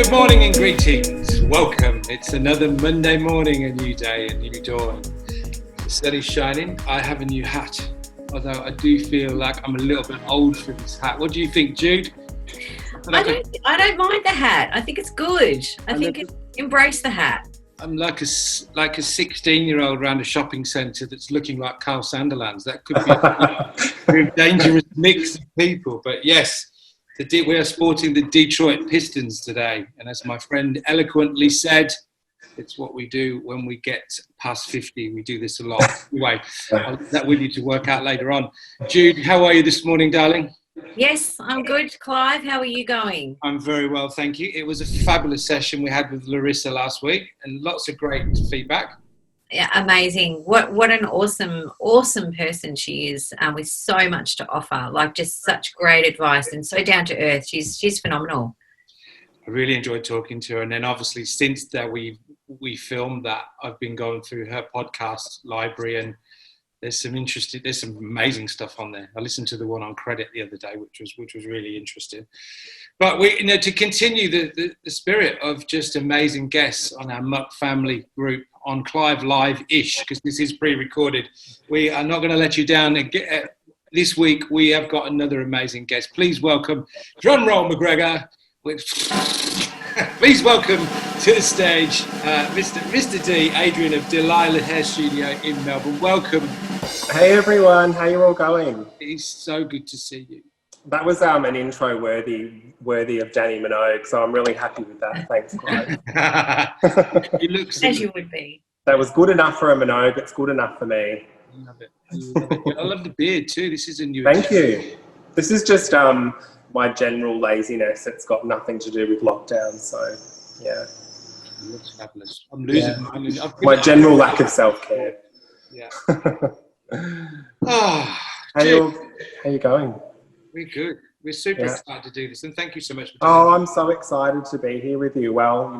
Good morning and greetings. Welcome. It's another Monday morning, a new day, a new dawn. The sun is shining. I have a new hat, although I do feel like I'm a little bit old for this hat. What do you think, Jude? I don't mind the hat. I think it's good. I think embrace the hat. I'm like a 16-year-old around a shopping centre that's looking like Carl Sanderlands. That could be a very dangerous mix of people. But yes, we are sporting the Detroit Pistons today. And as my friend eloquently said, it's what we do when we get past 50. We do this a lot. Anyway, I'll leave that with you to work out later on. Jude, how are you this morning, darling? Yes, I'm good. Clive, how are you going? I'm very well, thank you. It was a fabulous session we had with Larissa last week and lots of great feedback. Yeah, amazing. What an awesome person she is, with so much to offer, like just such great advice and so down to earth. She's phenomenal. I really enjoyed talking to her. And then obviously since that we filmed that, I've been going through her podcast library and there's some amazing stuff on there. I listened to the one on credit the other day, which was really interesting. But to continue the spirit of just amazing guests on our Muk family group on Clive Live-ish, because this is pre-recorded. We are not going to let you down. This week we have got another amazing guest. Please welcome, drum roll McGregor. Please welcome to the stage, Mr. D, Adrian of Delilah Hair Studio in Melbourne. Welcome. Hey everyone, how you all going? It's so good to see you. That was an intro worthy of Danny Minogue, so I'm really happy with that. Thanks, Clive. You look as you would be. That was good enough for a Minogue. It's good enough for me. I love it. I love the beard too. This is a new. Thank you. This is just my general laziness. It's got nothing to do with lockdown. So yeah. It looks fabulous. I'm losing mine. My general lack of self-care. Yeah. How you going? We're good. We're super excited to do this, and thank you so much for doing it. I'm so excited to be here with you. Well,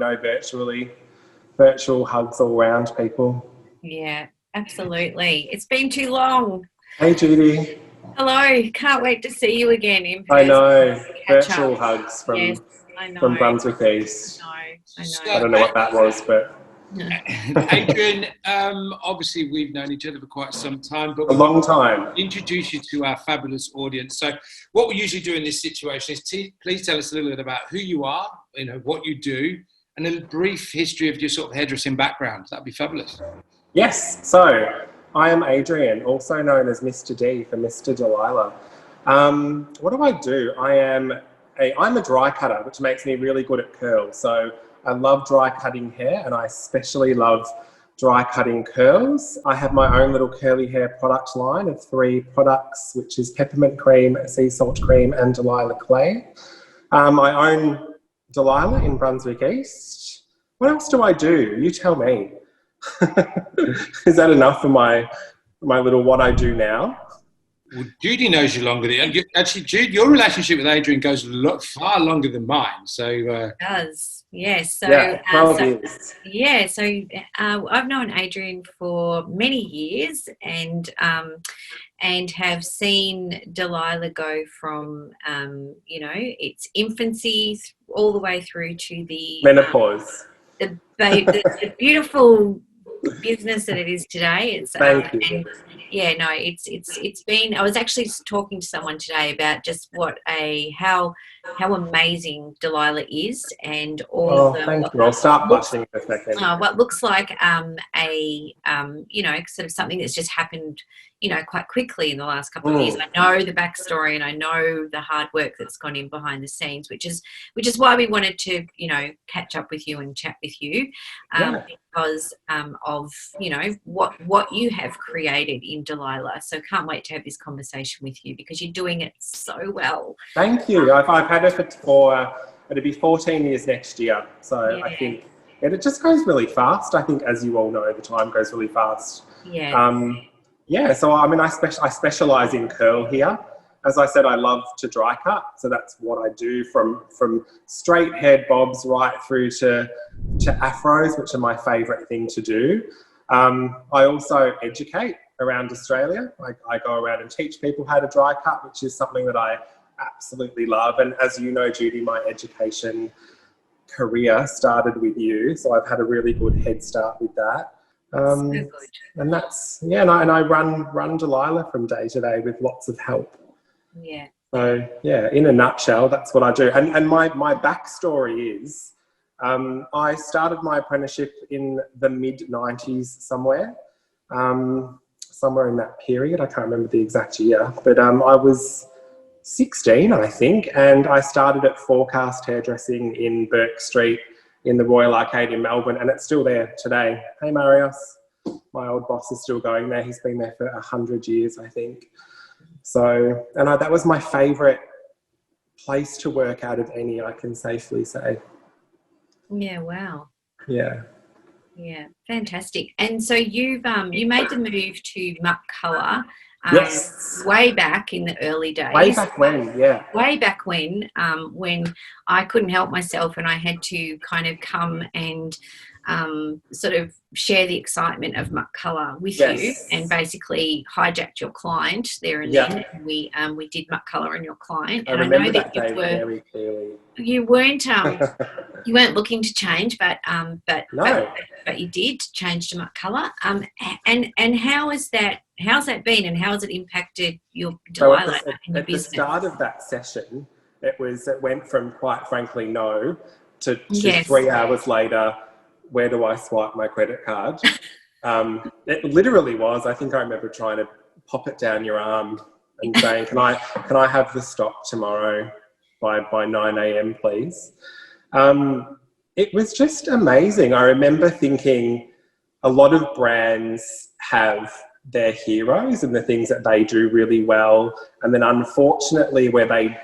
virtual hugs all around, people. Yeah, absolutely. It's been too long. Hey, Judi. Hello. Can't wait to see you again in person. I know. Virtual hugs from Brunswick East. I know. I don't know what that was, but... Adrian, obviously we've known each other for quite some time, but a long time. Introduce you to our fabulous audience. So what we usually do in this situation is please tell us a little bit about who you are, what you do, and a brief history of your sort of hairdressing background. That'd be fabulous. Yes. So I am Adrian, also known as Mr. D for Mr. Delilah. What do I do? I'm a dry cutter, which makes me really good at curls. So I love dry cutting hair and I especially love dry cutting curls. I have my own little curly hair product line of 3 products, which is peppermint cream, sea salt cream and Delilah clay. I own Delilah in Brunswick East. What else do I do? You tell me. Is that enough for my little what I do now? Well, Judi knows you longer than actually, Jude. Your relationship with Adrian goes far longer than mine. So it does, yes. So I've known Adrian for many years, and have seen Delilah go from its infancy all the way through to the menopause. The beautiful business that it is today. It's Thank you. And it's been. I was actually talking to someone today about just how amazing Delilah is, and all. Thank you. I'll start blushing in a second. What looks like sort of something that's just happened, quite quickly in the last couple of years. I know the backstory and I know the hard work that's gone in behind the scenes, which is why we wanted to, catch up with you and chat with you, because of, what you have created in Delilah. So can't wait to have this conversation with you because you're doing it so well. Thank you. I've had it for it'll be 14 years next year. So I think it just goes really fast. I think, as you all know, the time goes really fast. Yeah. So I specialize in curl here. As I said, I love to dry cut, so that's what I do from straight head bobs right through to afros, which are my favourite thing to do. I also educate around Australia. I go around and teach people how to dry cut, which is something that I absolutely love. And as you know, Judi, my education career started with you, so I've had a really good head start with that. So good. And that's, yeah, and I run Delilah from day to day with lots of help. Yeah. So, yeah, in a nutshell, that's what I do. And my backstory is I started my apprenticeship in the mid-90s somewhere in that period. I can't remember the exact year, but I was 16, I think, and I started at Forecast Hairdressing in Burke Street in the Royal Arcade in Melbourne, and it's still there today. Hey, Marius. My old boss is still going there. He's been there for 100 years, I think. So, and that was my favourite place to work out of any, I can safely say. Yeah, wow. Yeah. Yeah, fantastic. And so you made the move to Muk Colour Yes. way back in the early days. Way back when, yeah. Way back when I couldn't help myself and I had to kind of come and sort of share the excitement of Muk Colour with you, and basically hijacked your client there and then. And we did Muk Colour and your client. I remember that day very clearly. You weren't you weren't looking to change, but you did change to Muk Colour. And how's that been, and how has it impacted your Delilah in your business? At the start of that session, it went from, quite frankly, no to 3 hours later, where do I swipe my credit card? It literally was. I think I remember trying to pop it down your arm and saying, can I have the stock tomorrow by 9 a.m, please? It was just amazing. I remember thinking a lot of brands have their heroes and the things that they do really well. And then unfortunately where they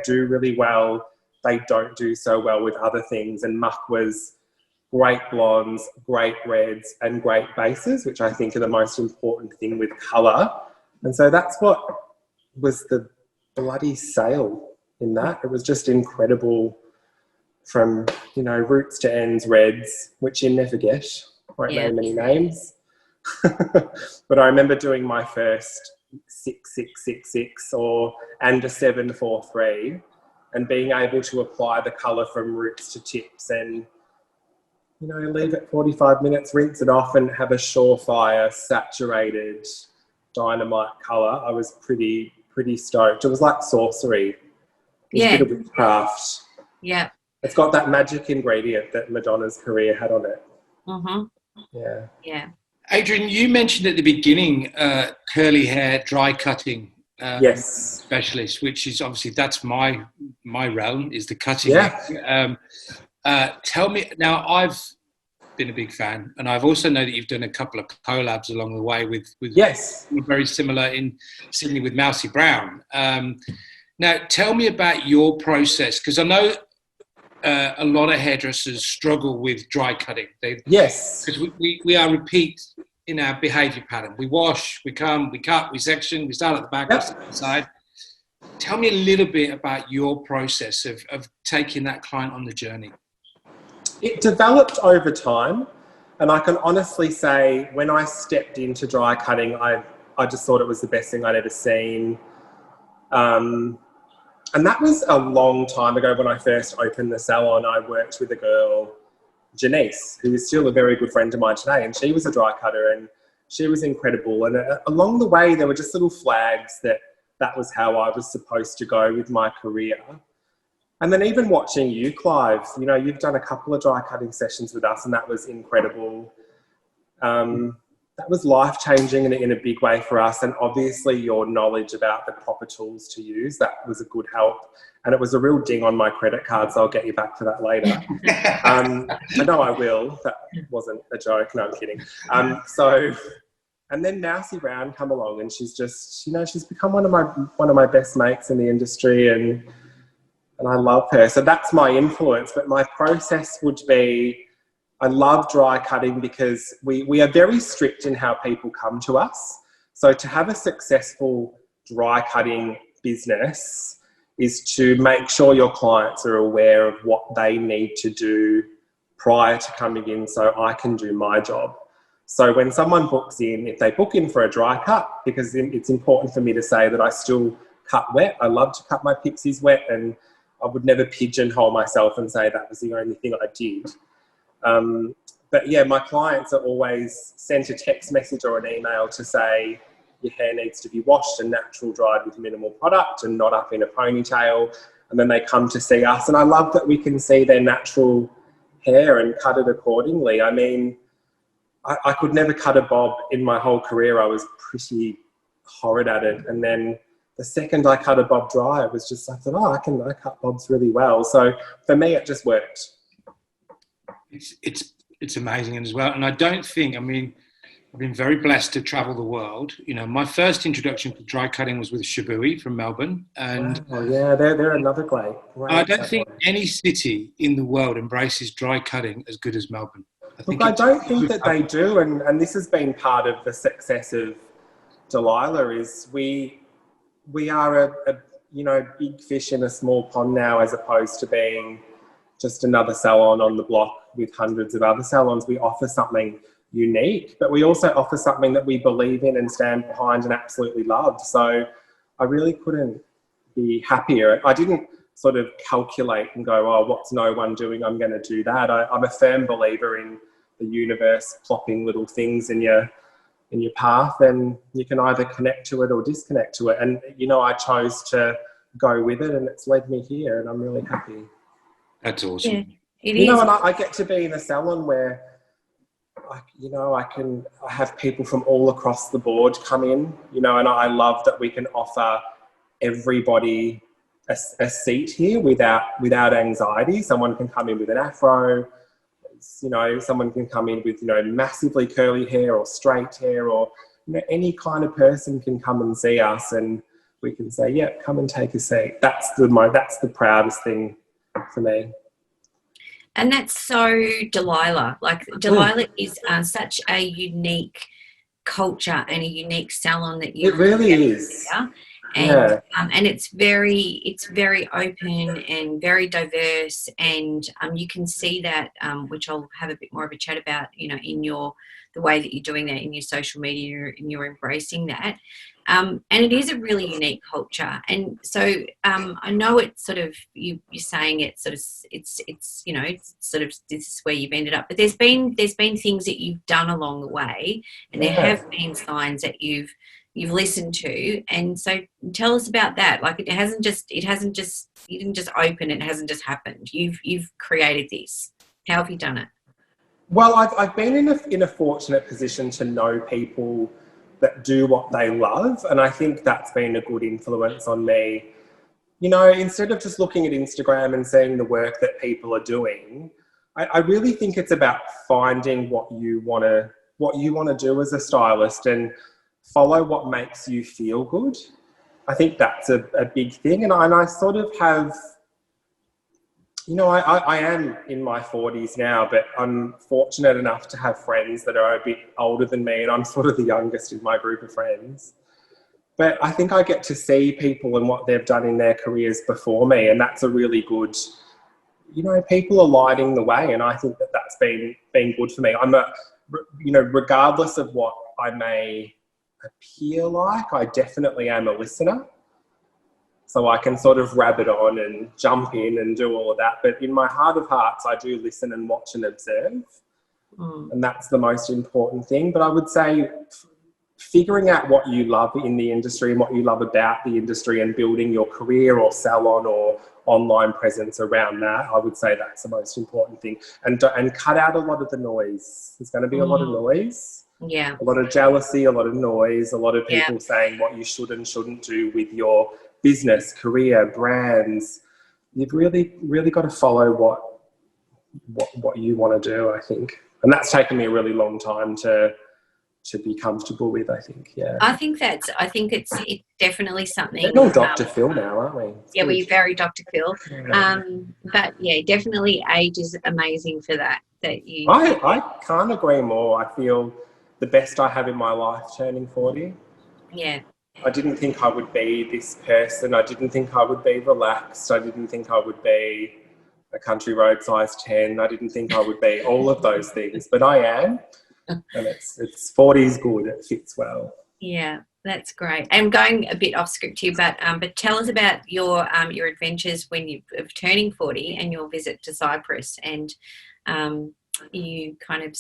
do really well, they don't do so well with other things. And Muk was great blondes, great reds and great bases, which I think are the most important thing with colour. And so that's what was the bloody sale in that. It was just incredible from, roots to ends, reds, which you never get. Won't name any names. But I remember doing my first 6666 and a 743 and being able to apply the colour from roots to tips and, leave it 45 minutes, rinse it off and have a surefire, saturated, dynamite colour. I was pretty stoked. It was like sorcery. It was a bit of witchcraft. Yeah. It's got that magic ingredient that Madonna's career had on it. Mm-hmm. Yeah. Yeah. Adrian, you mentioned at the beginning curly hair dry cutting specialist, which is obviously that's my realm, is the cutting. Yeah. Tell me now. I've been a big fan, and I've also know that you've done a couple of collabs along the way with very similar in Sydney with Mousy Brown. Now, tell me about your process, because I know a lot of hairdressers struggle with dry cutting. Because we are repeat in our behaviour pattern. We wash, we comb, we cut, we section, we start at the back, we start at the side. Tell me a little bit about your process of taking that client on the journey. It developed over time, and I can honestly say when I stepped into dry cutting, I just thought it was the best thing I'd ever seen. And that was a long time ago when I first opened the salon. I worked with a girl, Janice, who is still a very good friend of mine today, and she was a dry cutter and she was incredible. And along the way, there were just little flags that was how I was supposed to go with my career. And then even watching you, Clive, you've done a couple of dry cutting sessions with us and that was incredible. That was life-changing in a big way for us. And obviously your knowledge about the proper tools to use, that was a good help. And it was a real ding on my credit card, so I'll get you back to that later. I know I will. That wasn't a joke. No, I'm kidding. And then Mousy Brown come along and she's just, she's become one of my best mates in the industry and I love her. So that's my influence. But my process would be, I love dry cutting because we are very strict in how people come to us. So to have a successful dry cutting business is to make sure your clients are aware of what they need to do prior to coming in so I can do my job. So when someone books in, if they book in for a dry cut, because it's important for me to say that I still cut wet. I love to cut my pixies wet and I would never pigeonhole myself and say that was the only thing I did. But yeah, my clients are always sent a text message or an email to say your hair needs to be washed and natural dried with minimal product and not up in a ponytail. And then they come to see us. And I love that we can see their natural hair and cut it accordingly. I mean, I could never cut a bob in my whole career. I was pretty horrid at it. And then the second I cut a bob dry, it was just, I thought, I cut bobs really well. So for me, it just worked. It's amazing as well. And I don't think, I mean, I've been very blessed to travel the world. You know, my first introduction to dry cutting was with Judi from Melbourne. And yeah, they're another great I don't think any city in the world embraces dry cutting as good as Melbourne. I don't think that they do. And this has been part of the success of Delilah is we are a big fish in a small pond now, as opposed to being just another salon on the block with hundreds of other salons. We offer something unique, but we also offer something that we believe in and stand behind and absolutely love. So I really couldn't be happier. I didn't sort of calculate and go, oh, what's no one doing? I'm going to do that. I'm a firm believer in the universe plopping little things in your path, and you can either connect to it or disconnect to it. And, I chose to go with it, and it's led me here, and I'm really happy. That's awesome. Yeah, it is. And I get to be in a salon where, I have people from all across the board come in, and I love that we can offer everybody a seat here without anxiety. Someone can come in with an afro, someone can come in with, massively curly hair or straight hair, or, any kind of person can come and see us, and we can say, yeah, come and take a seat. That's the proudest thing for me. And that's so Delilah. Like, Delilah is such a unique culture and a unique salon that you. It really is. And it's very open and very diverse, and you can see that, which I'll have a bit more of a chat about, in the way that you're doing that in your social media, and you're embracing that. And it is a really unique culture. And so I know it's sort of, you're saying it's sort of this is where you've ended up. But there's been things that you've done along the way, and there have been signs that you've listened to. And so tell us about that. Like, you didn't just open, it hasn't just happened. You've created this. How have you done it? Well, I've been in a fortunate position to know people that do what they love, and I think that's been a good influence on me. Instead of just looking at Instagram and seeing the work that people are doing, I really think it's about finding what you want to do as a stylist and follow what makes you feel good. I think that's a big thing, and I sort of have. I am in my 40s now, but I'm fortunate enough to have friends that are a bit older than me, and I'm sort of the youngest in my group of friends. But I think I get to see people and what they've done in their careers before me, and that's a really good, people are lighting the way, and I think that that's been good for me. I'm regardless of what I may appear like, I definitely am a listener. So I can sort of rabbit on and jump in and do all of that. But in my heart of hearts, I do listen and watch and observe. And that's the most important thing. But I would say figuring out what you love in the industry and what you love about the industry, and building your career or salon or online presence around that, I would say that's the most important thing. And cut out a lot of the noise. There's going to be a lot of noise. Yeah. A lot of jealousy, a lot of noise, a lot of people saying what you should and shouldn't do with your business, career, brands. You've really, really got to follow what you want to do, I think. And that's taken me a really long time to be comfortable with, I think. Yeah. I think it's definitely something. We're all Dr. Phil now, aren't we? Yeah, we're very Dr. Phil. But yeah, definitely age is amazing for that you. I can't agree more. I feel the best I have in my life turning 40. Yeah. I didn't think I would be this person. I didn't think I would be relaxed. I didn't think I would be a country road size 10. I didn't think I would be all of those things, but I am. And it's 40 is good. It fits well. Yeah. That's great. I'm going a bit off script here, but tell us about your adventures when you of turning 40 and your visit to Cyprus and you kind of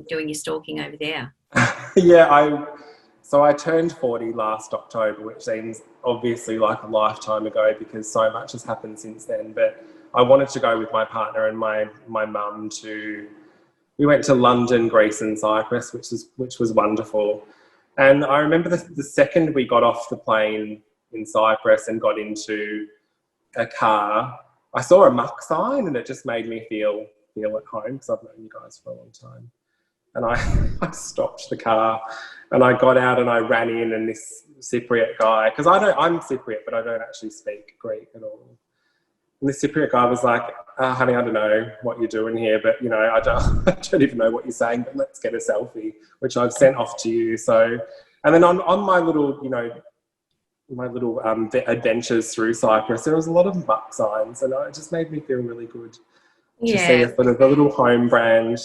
doing your stalking over there. Yeah, so I turned 40 last October, which seems obviously like a lifetime ago because so much has happened since then. But I wanted to go with my partner and my mum we went to London, Greece and Cyprus, which was wonderful. And I remember the second we got off the plane in Cyprus and got into a car, I saw a Muk sign and it just made me feel at home because I've known you guys for a long time. And I stopped the car and I got out and I ran in, and this Cypriot guy, because I'm Cypriot, but I don't actually speak Greek at all. And this Cypriot guy was like, honey, I don't know what you're doing here, but, you know, I don't even know what you're saying, but let's get a selfie, which I've sent off to you. So, and then on my little, you know, adventures through Cyprus, there was a lot of Muk signs, and it just made me feel really good to see a sort of a little home brand,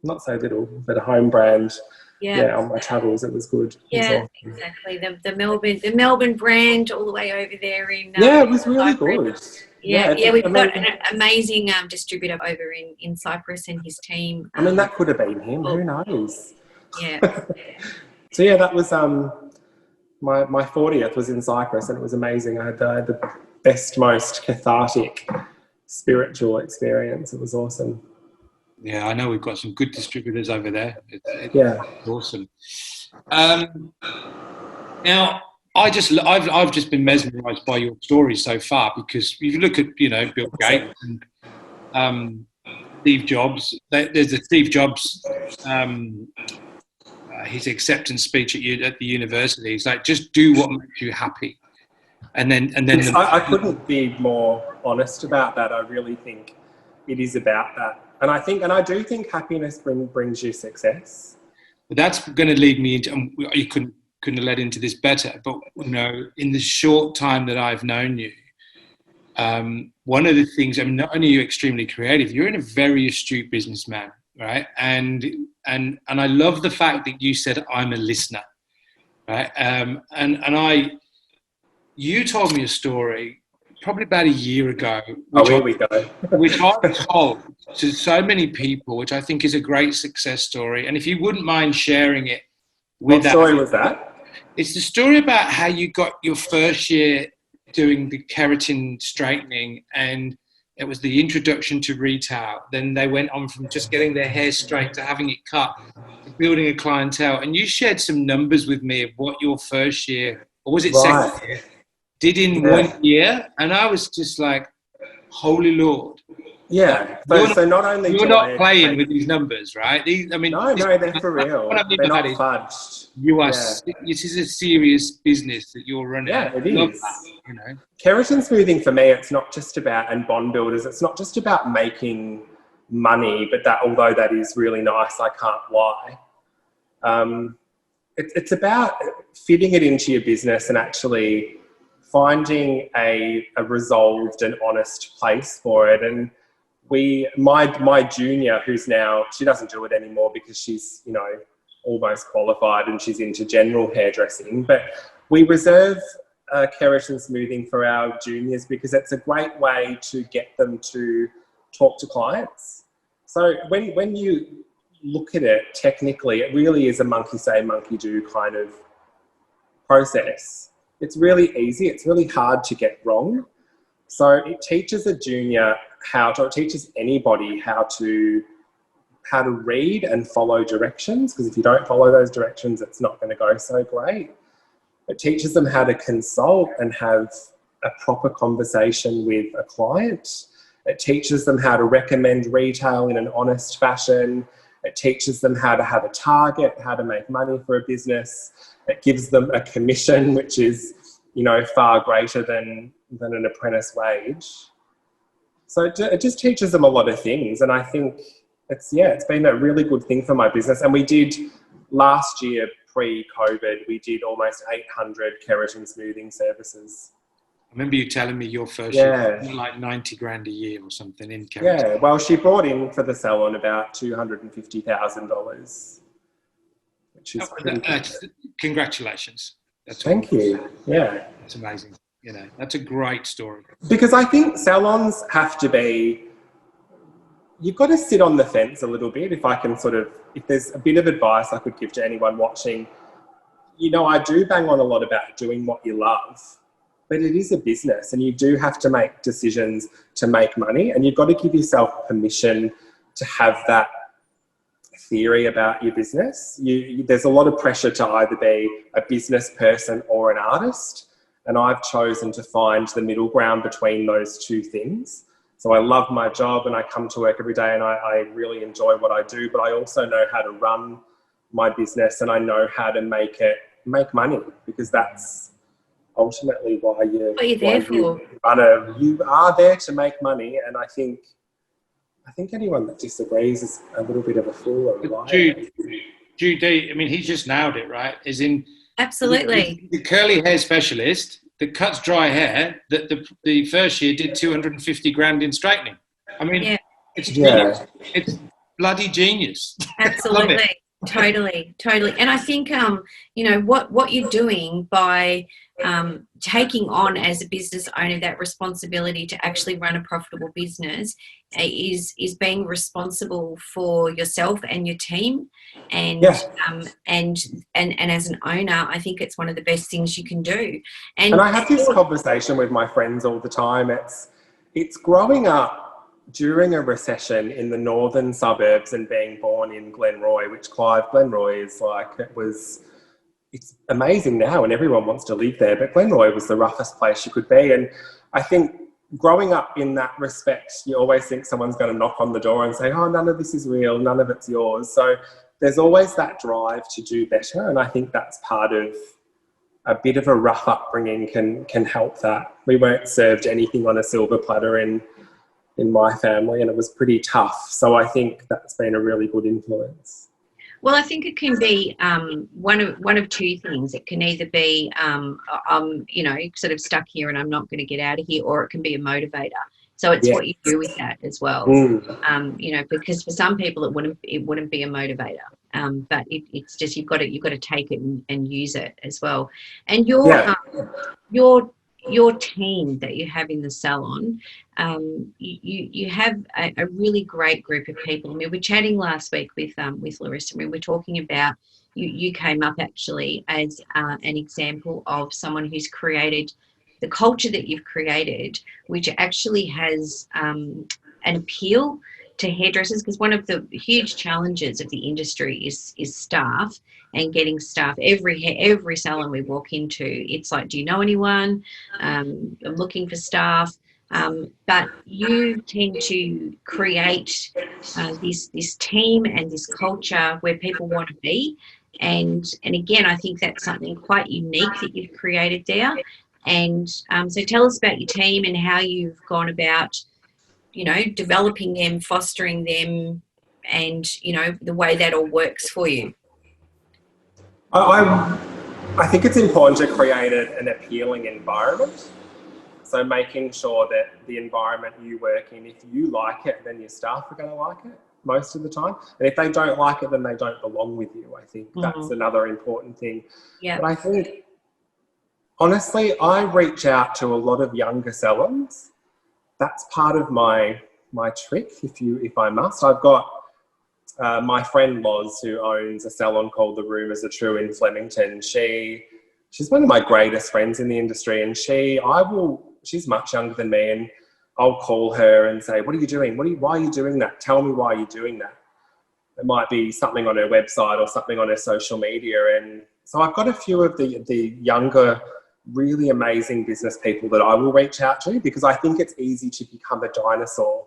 not so little, but a home brand. Yeah, on my travels, it was good. Yeah, awesome. Exactly. The Melbourne brand all the way over there in it was really good. We've got an amazing distributor over in Cyprus and his team. I mean, that could have been him. Who knows? Yeah. So yeah, that was my 40th was in Cyprus, and it was amazing. I had the best, most cathartic spiritual experience. It was awesome. Yeah, I know we've got some good distributors over there. It's awesome. Now, I've just been mesmerised by your story so far, because if you look at, you know, Bill Gates and Steve Jobs, there's a Steve Jobs his acceptance speech at the university. He's like, just do what makes you happy, and then. Yes, I couldn't be more honest about that. I really think it is about that. And I do think happiness brings you success. But that's going to lead me into, you couldn't have led into this better, but, you know, in the short time that I've known you, one of the things, I mean, not only are you extremely creative, you're a very astute businessman, right? And I love the fact that you said, I'm a listener, right? You told me a story probably about a year ago, which I've told to so many people, which I think is a great success story. And if you wouldn't mind sharing it with What story was that? It's the story about how you got your first year doing the keratin straightening, and it was the introduction to retail. Then they went on from just getting their hair straight to having it cut, to building a clientele. And you shared some numbers with me of what your first year, or was it second year, did in 1 year, and I was just like, holy Lord. Yeah. So not only you're not playing with these numbers, right? No, they're for real. They're not fudged. You are. This is a serious business that you're running. Yeah, it is. That, you know, keratin smoothing for me, it's not just about, and bond builders, it's not just about making money, but that, although that is really nice, I can't lie. It's about fitting it into your business and actually finding a resolved and honest place for it. And my junior, who's now, she doesn't do it anymore because she's, you know, almost qualified and she's into general hairdressing, but we reserve keratin smoothing for our juniors because it's a great way to get them to talk to clients. So when you look at it technically, it really is a monkey say, monkey do kind of process. It's really easy. It's really hard to get wrong. So it teaches a junior it teaches anybody how to read and follow directions, because if you don't follow those directions, it's not going to go so great. It teaches them how to consult and have a proper conversation with a client. It teaches them how to recommend retail in an honest fashion. It teaches them how to have a target, how to make money for a business. It gives them a commission, which is, you know, far greater than an apprentice wage. So it just teaches them a lot of things. And I think it's been a really good thing for my business. And we did last year, pre-COVID, we did almost 800 keratin smoothing services. I remember you telling me your first year, like 90 grand a year or something in keratin. Yeah, well, she brought in for the salon about $250,000, which is congratulations. Thank you. Yeah. It's amazing. You know, that's a great story. Because I think salons have to be, you've got to sit on the fence a little bit. If there's a bit of advice I could give to anyone watching, you know, I do bang on a lot about doing what you love, but it is a business and you do have to make decisions to make money, and you've got to give yourself permission to have that theory about your business. There's a lot of pressure to either be a business person or an artist, and I've chosen to find the middle ground between those two things. So I love my job and I come to work every day and I really enjoy what I do, but I also know how to run my business and I know how to make money, because that's ultimately why you are there to make money. And I think anyone that disagrees is a little bit of a fool or a liar. Judi, I mean, he just nailed it, right? As in, absolutely, the curly hair specialist that cuts dry hair that the first year did 250 grand in straightening. I mean, it's genius. It's bloody genius. Absolutely. Totally. And I think, you know, what you're doing by taking on as a business owner that responsibility to actually run a profitable business is being responsible for yourself and your team. And and as an owner, I think it's one of the best things you can do. And I have this conversation with my friends all the time. It's growing up during a recession in the northern suburbs and being born in Glenroy, which Glenroy is like, it's amazing now and everyone wants to live there, but Glenroy was the roughest place you could be. And I think growing up in that respect, you always think someone's going to knock on the door and say, oh, none of this is real, none of it's yours. So there's always that drive to do better. And I think that's part of a bit of a rough upbringing can help that. We weren't served anything on a silver platter in my family, and it was pretty tough. So I think that's been a really good influence. Well, I think it can be one of two things. It can either be, you know, sort of stuck here and I'm not going to get out of here, or it can be a motivator. So it's what you do with that as well. You know, because for some people it wouldn't be a motivator, but it's just you've got to take it and use it as well. And your team that you have in the salon, you have a really great group of people. I mean, we were chatting last week with Larissa, and we were talking about you came up actually as an example of someone who's created the culture that you've created, which actually has an appeal to hairdressers, because one of the huge challenges of the industry is staff and getting staff. Every salon we walk into, it's like, do you know anyone? I'm looking for staff. But you tend to create this team and this culture where people want to be. And again, I think that's something quite unique that you've created there. And so tell us about your team and how you've gone about, you know, developing them, fostering them, and, you know, the way that all works for you. I think it's important to create an appealing environment. So making sure that the environment you work in, if you like it, then your staff are going to like it most of the time. And if they don't like it, then they don't belong with you. I think that's another important thing. Yeah. But I think, honestly, I reach out to a lot of younger salons. That's part of my trick, if I must. I've got my friend Loz, who owns a salon called The Rumours Are True in Flemington. She's one of my greatest friends in the industry, and she's much younger than me, and I'll call her and say, what are you doing? Why are you doing that? Tell me why you're doing that. It might be something on her website or something on her social media. And so I've got a few of the younger, really amazing business people that I will reach out to, because I think it's easy to become a dinosaur.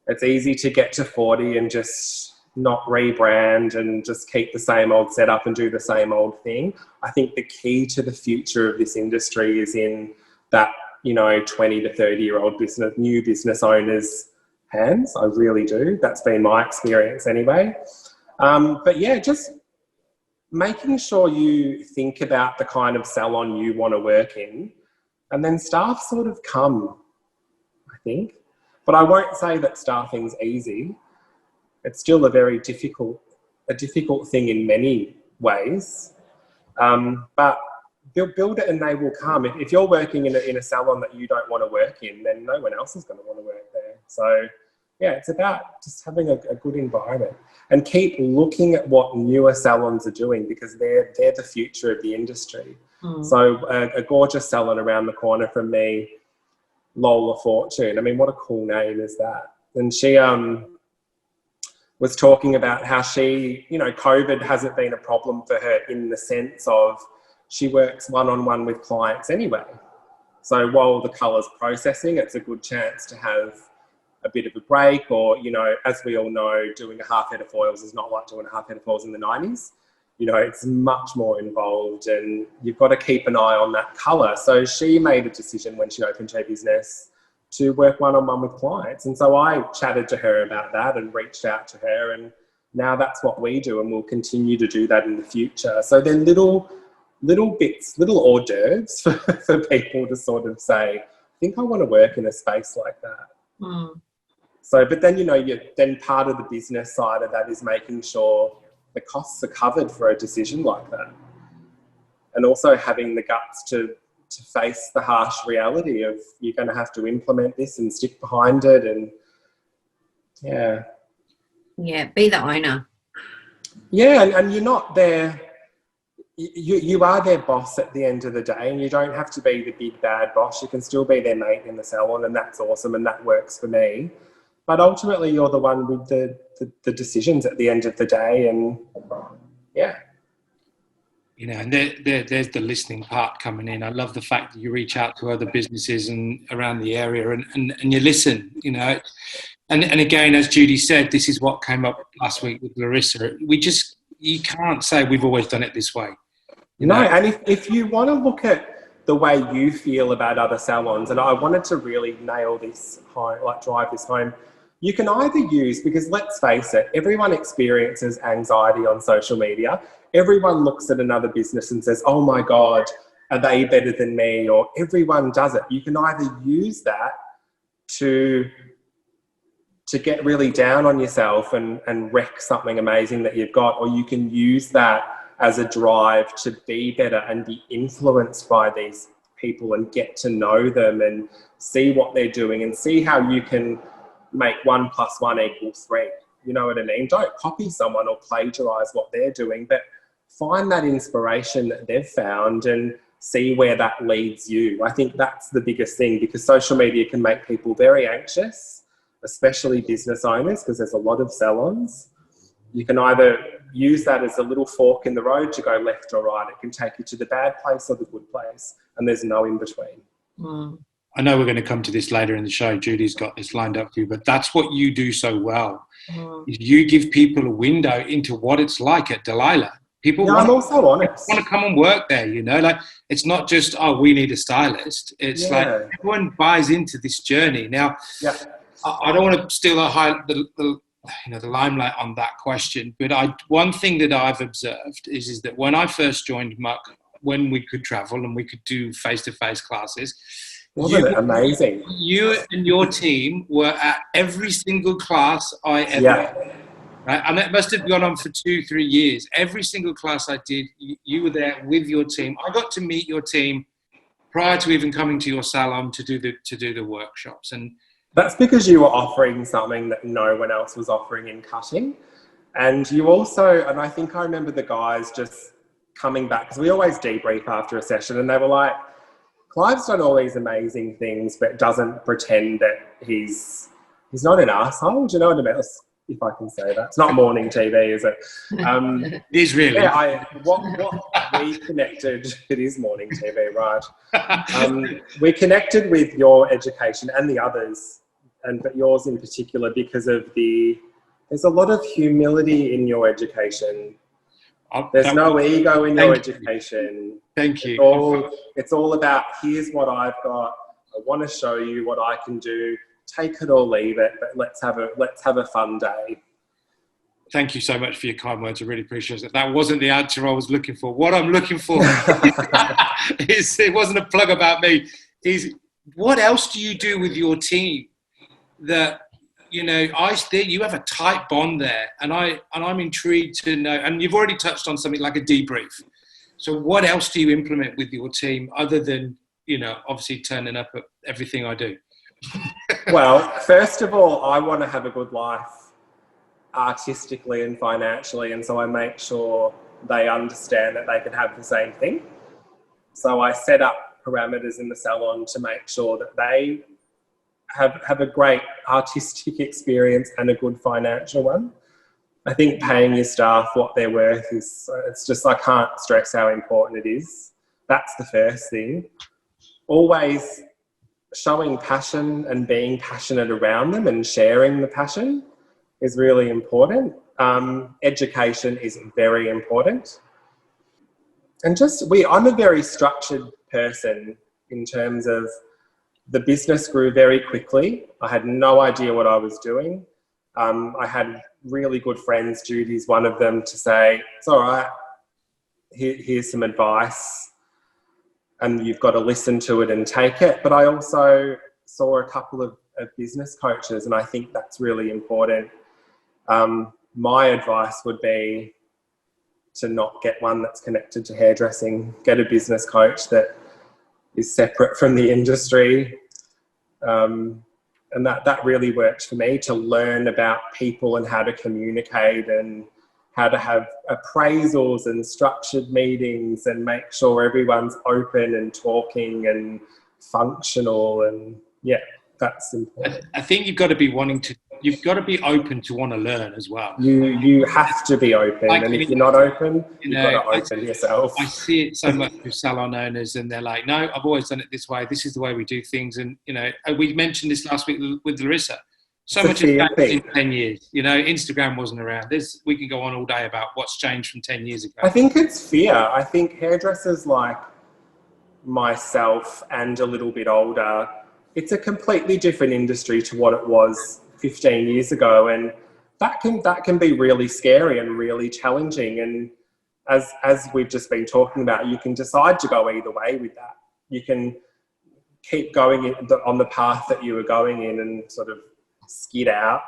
It's easy to get to 40 and just not rebrand and just keep the same old setup and do the same old thing. I think the key to the future of this industry is in that, 20 to 30-year-old new business owners' hands. I really do. That's been my experience anyway. But yeah, just making sure you think about the kind of salon you want to work in, and then staff sort of come, I think. But I won't say that staffing's easy. It's still a difficult thing in many ways. But build it and they will come. If you're working in a salon that you don't want to work in, then no one else is going to want to work there. So, yeah, it's about just having a good environment and keep looking at what newer salons are doing, because they're the future of the industry. So a gorgeous salon around the corner from me, Lola Fortune. I mean, what a cool name is that? And she was talking about how she, COVID hasn't been a problem for her in the sense of she works one-on-one with clients anyway. So while the colour's processing, it's a good chance to have a bit of a break, or, as we all know, doing a half head of foils is not like doing a half head of foils in the 90s. It's much more involved, and you've got to keep an eye on that colour. So she made a decision when she opened her business to work one-on-one with clients. And so I chatted to her about that and reached out to her, and now that's what we do, and we'll continue to do that in the future. So they're little bits, little hors d'oeuvres for people to sort of say, I think I want to work in a space like that. So, but then, then part of the business side of that is making sure the costs are covered for a decision like that. And also having the guts to face the harsh reality of you're going to have to implement this and stick behind it. And yeah, be the owner. Yeah, and you're not there. You are their boss at the end of the day, and you don't have to be the big bad boss. You can still be their mate in the salon, and that's awesome, and that works for me. But ultimately, you're the one with the decisions at the end of the day, and yeah. And there's the listening part coming in. I love the fact that you reach out to other businesses and around the area and you listen, And again, as Judi said, this is what came up last week with Larissa. You can't say we've always done it this way. No, and if you want to look at the way you feel about other salons, and I wanted to really nail this home, drive this home, you can either use, because let's face it, everyone experiences anxiety on social media. Everyone looks at another business and says, oh my God, are they better than me? Or everyone does it. You can either use that to get really down on yourself and wreck something amazing that you've got, or you can use that as a drive to be better and be influenced by these people and get to know them and see what they're doing and see how you can make 1 + 1 = 3. You know what I mean? Don't copy someone or plagiarize what they're doing, but find that inspiration that they've found and see where that leads you. I think that's the biggest thing, because social media can make people very anxious, especially business owners, because there's a lot of salons. You can either use that as a little fork in the road to go left or right. It can take you to the bad place or the good place, and there's no in between. I know we're going to come to this later in the show. Judy's got this lined up for you, but that's what you do so well. You give people a window into what it's like at Delilah. People I'm also honest. Want to come and work there, it's not just, we need a stylist. It's like everyone buys into this journey. Now, I don't want to steal the limelight on that question, but one thing that I've observed is that when I first joined Muk, when we could travel and we could do face-to-face classes, wasn't it amazing? You and your team were at every single class I ever right? And it must have gone on for 2-3 years. Every single class I did, you were there with your team. I got to meet your team prior to even coming to your salon to do the workshops. And that's because you were offering something that no one else was offering in cutting. And you also, and I think I remember the guys just coming back, because we always debrief after a session, and they were like, Clive's done all these amazing things, but doesn't pretend that he's not an asshole. Do you know what I mean? If I can say that. It's not morning TV, is it? It is really. Yeah, what we connected, it is morning TV, right? We connected with your education and the others, but yours in particular, because of there's a lot of humility in your education. There's no ego in your education. Thank you. It's all about, here's what I've got. I want to show you what I can do. Take it or leave it, but let's have a fun day. Thank you so much for your kind words. I really appreciate it. That wasn't the answer I was looking for. What I'm looking for it wasn't a plug about me. Is what else do you do with your team that you know, I think you have a tight bond there, and I'm intrigued to know. And you've already touched on something like a debrief. So, what else do you implement with your team other than, you know, obviously turning up at everything I do? Well, first of all, I want to have a good life artistically and financially, and so I make sure they understand that they can have the same thing. So I set up parameters in the salon to make sure that they have a great artistic experience and a good financial one. I think paying your staff what they're worth is, it's just, I can't stress how important it is. That's the first thing. Always showing passion and being passionate around them and sharing the passion is really important. Education is very important. And just, I'm a very structured person in terms of the business grew very quickly. I had no idea what I was doing. I had really good friends, Judi's one of them, to say, it's all right, here's some advice and you've got to listen to it and take it. But I also saw a couple of business coaches, and I think that's really important. My advice would be to not get one that's connected to hairdressing. Get a business coach that is separate from the industry. And that really works for me, to learn about people and how to communicate and how to have appraisals and structured meetings and make sure everyone's open and talking and functional. And yeah, that's important. I think you've got to be open to want to learn as well. You have to be open, and if you're not open, you've got to open yourself. I see it so much with salon owners, and they're like, no, I've always done it this way. This is the way we do things. And, you know, we mentioned this last week with Larissa. So much has changed in 10 years. You know, Instagram wasn't around. We can go on all day about what's changed from 10 years ago. I think it's fear. I think hairdressers like myself and a little bit older, it's a completely different industry to what it was 15 years ago, and that can be really scary and really challenging. And as we've just been talking about, you can decide to go either way with that. You can keep going on the path that you were going in and sort of skid out,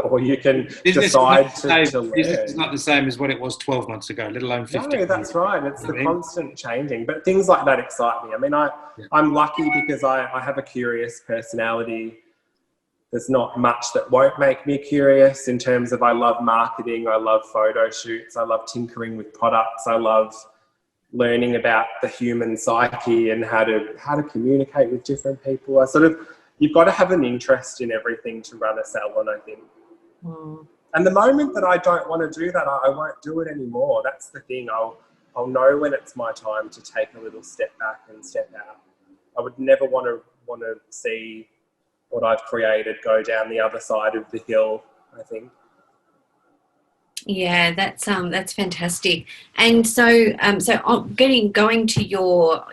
or you can decide to learn. Business is not the same as what it was 12 months ago, let alone 15. No, that's right. It's the constant changing. But things like that excite me. I mean, I'm lucky because I have a curious personality. There's not much that won't make me curious in terms of, I love marketing, I love photo shoots, I love tinkering with products, I love learning about the human psyche and how to communicate with different people. You've got to have an interest in everything to run a salon, I think. Mm. And the moment that I don't want to do that, I won't do it anymore. That's the thing. I'll know when it's my time to take a little step back and step out. I would never want to see what I've created go down the other side of the hill, I think. Yeah, that's fantastic. And so going to your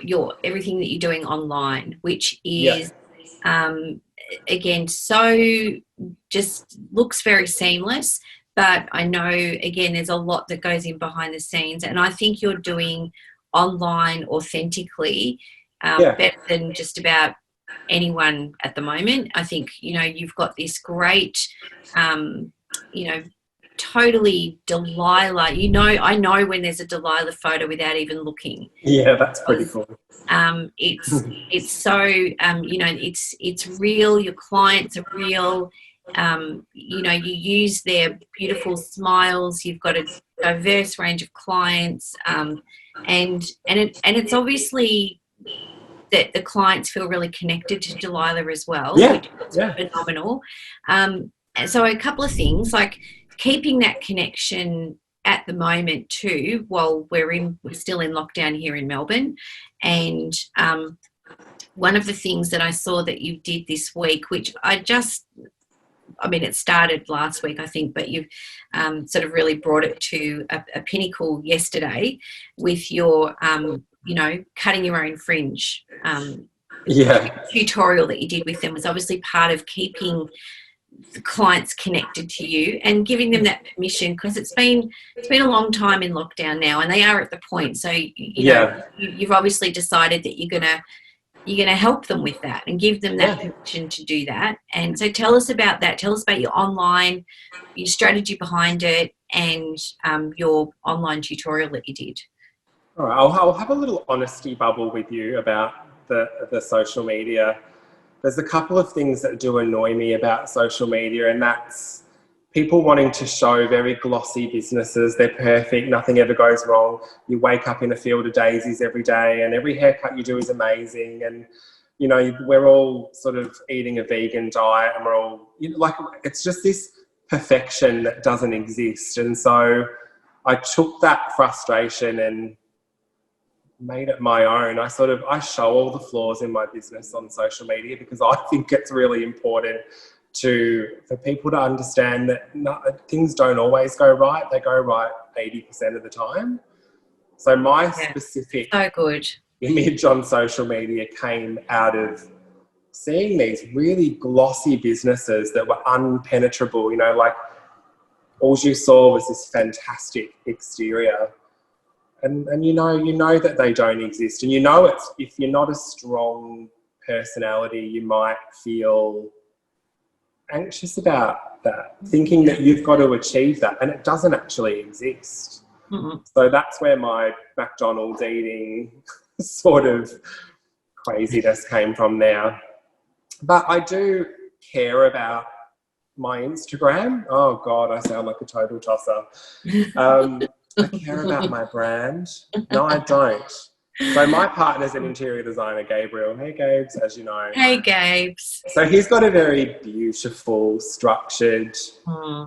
everything that you're doing online, which is again, so just looks very seamless, but I know again there's a lot that goes in behind the scenes, and I think you're doing online authentically better than just about anyone at the moment. I think, you know, you've got this great totally Delilah, you know, I know when there's a Delilah photo without even looking. Yeah, that's pretty cool. It's so it's real. Your clients are real. You use their beautiful smiles. You've got a diverse range of clients, and it's obviously that the clients feel really connected to Delilah as well, which is phenomenal. So a couple of things, like keeping that connection at the moment too, while we're still in lockdown here in Melbourne. And one of the things that I saw that you did this week, which it started last week, I think, but you've sort of really brought it to a pinnacle yesterday with your, cutting your own fringe tutorial that you did with them. Was obviously part of keeping the clients connected to you and giving them that permission, because it's been a long time in lockdown now, and they are at the point. So you've obviously decided that you're going to you're going to help them with that and give them that permission to do that. And so tell us about that. Tell us about your online, your strategy behind it, and your online tutorial that you did. All right, I'll have a little honesty bubble with you about the social media. There's a couple of things that do annoy me about social media, and that's people wanting to show very glossy businesses. They're perfect, nothing ever goes wrong. You wake up in a field of daisies every day and every haircut you do is amazing. And, you know, we're all sort of eating a vegan diet and we're all, you know, like, it's just this perfection that doesn't exist. And so I took that frustration and made it my own. I show all the flaws in my business on social media because I think it's really important for people to understand that things don't always go right. They go right 80% of the time. So my specific image on social media came out of seeing these really glossy businesses that were unpenetrable, you know, like all you saw was this fantastic exterior. And you know that they don't exist. And you know if you're not a strong personality, you might feel anxious about that, thinking that you've got to achieve that, and it doesn't actually exist. Mm-hmm. So that's where my McDonald's eating sort of craziness came from there. But I do care about my Instagram. Oh God, I sound like a total tosser. I care about my brand. No, I don't. So my partner's an interior designer, Gabriel. Hey, Gabes, as you know. Hey, Gabes. So he's got a very beautiful, structured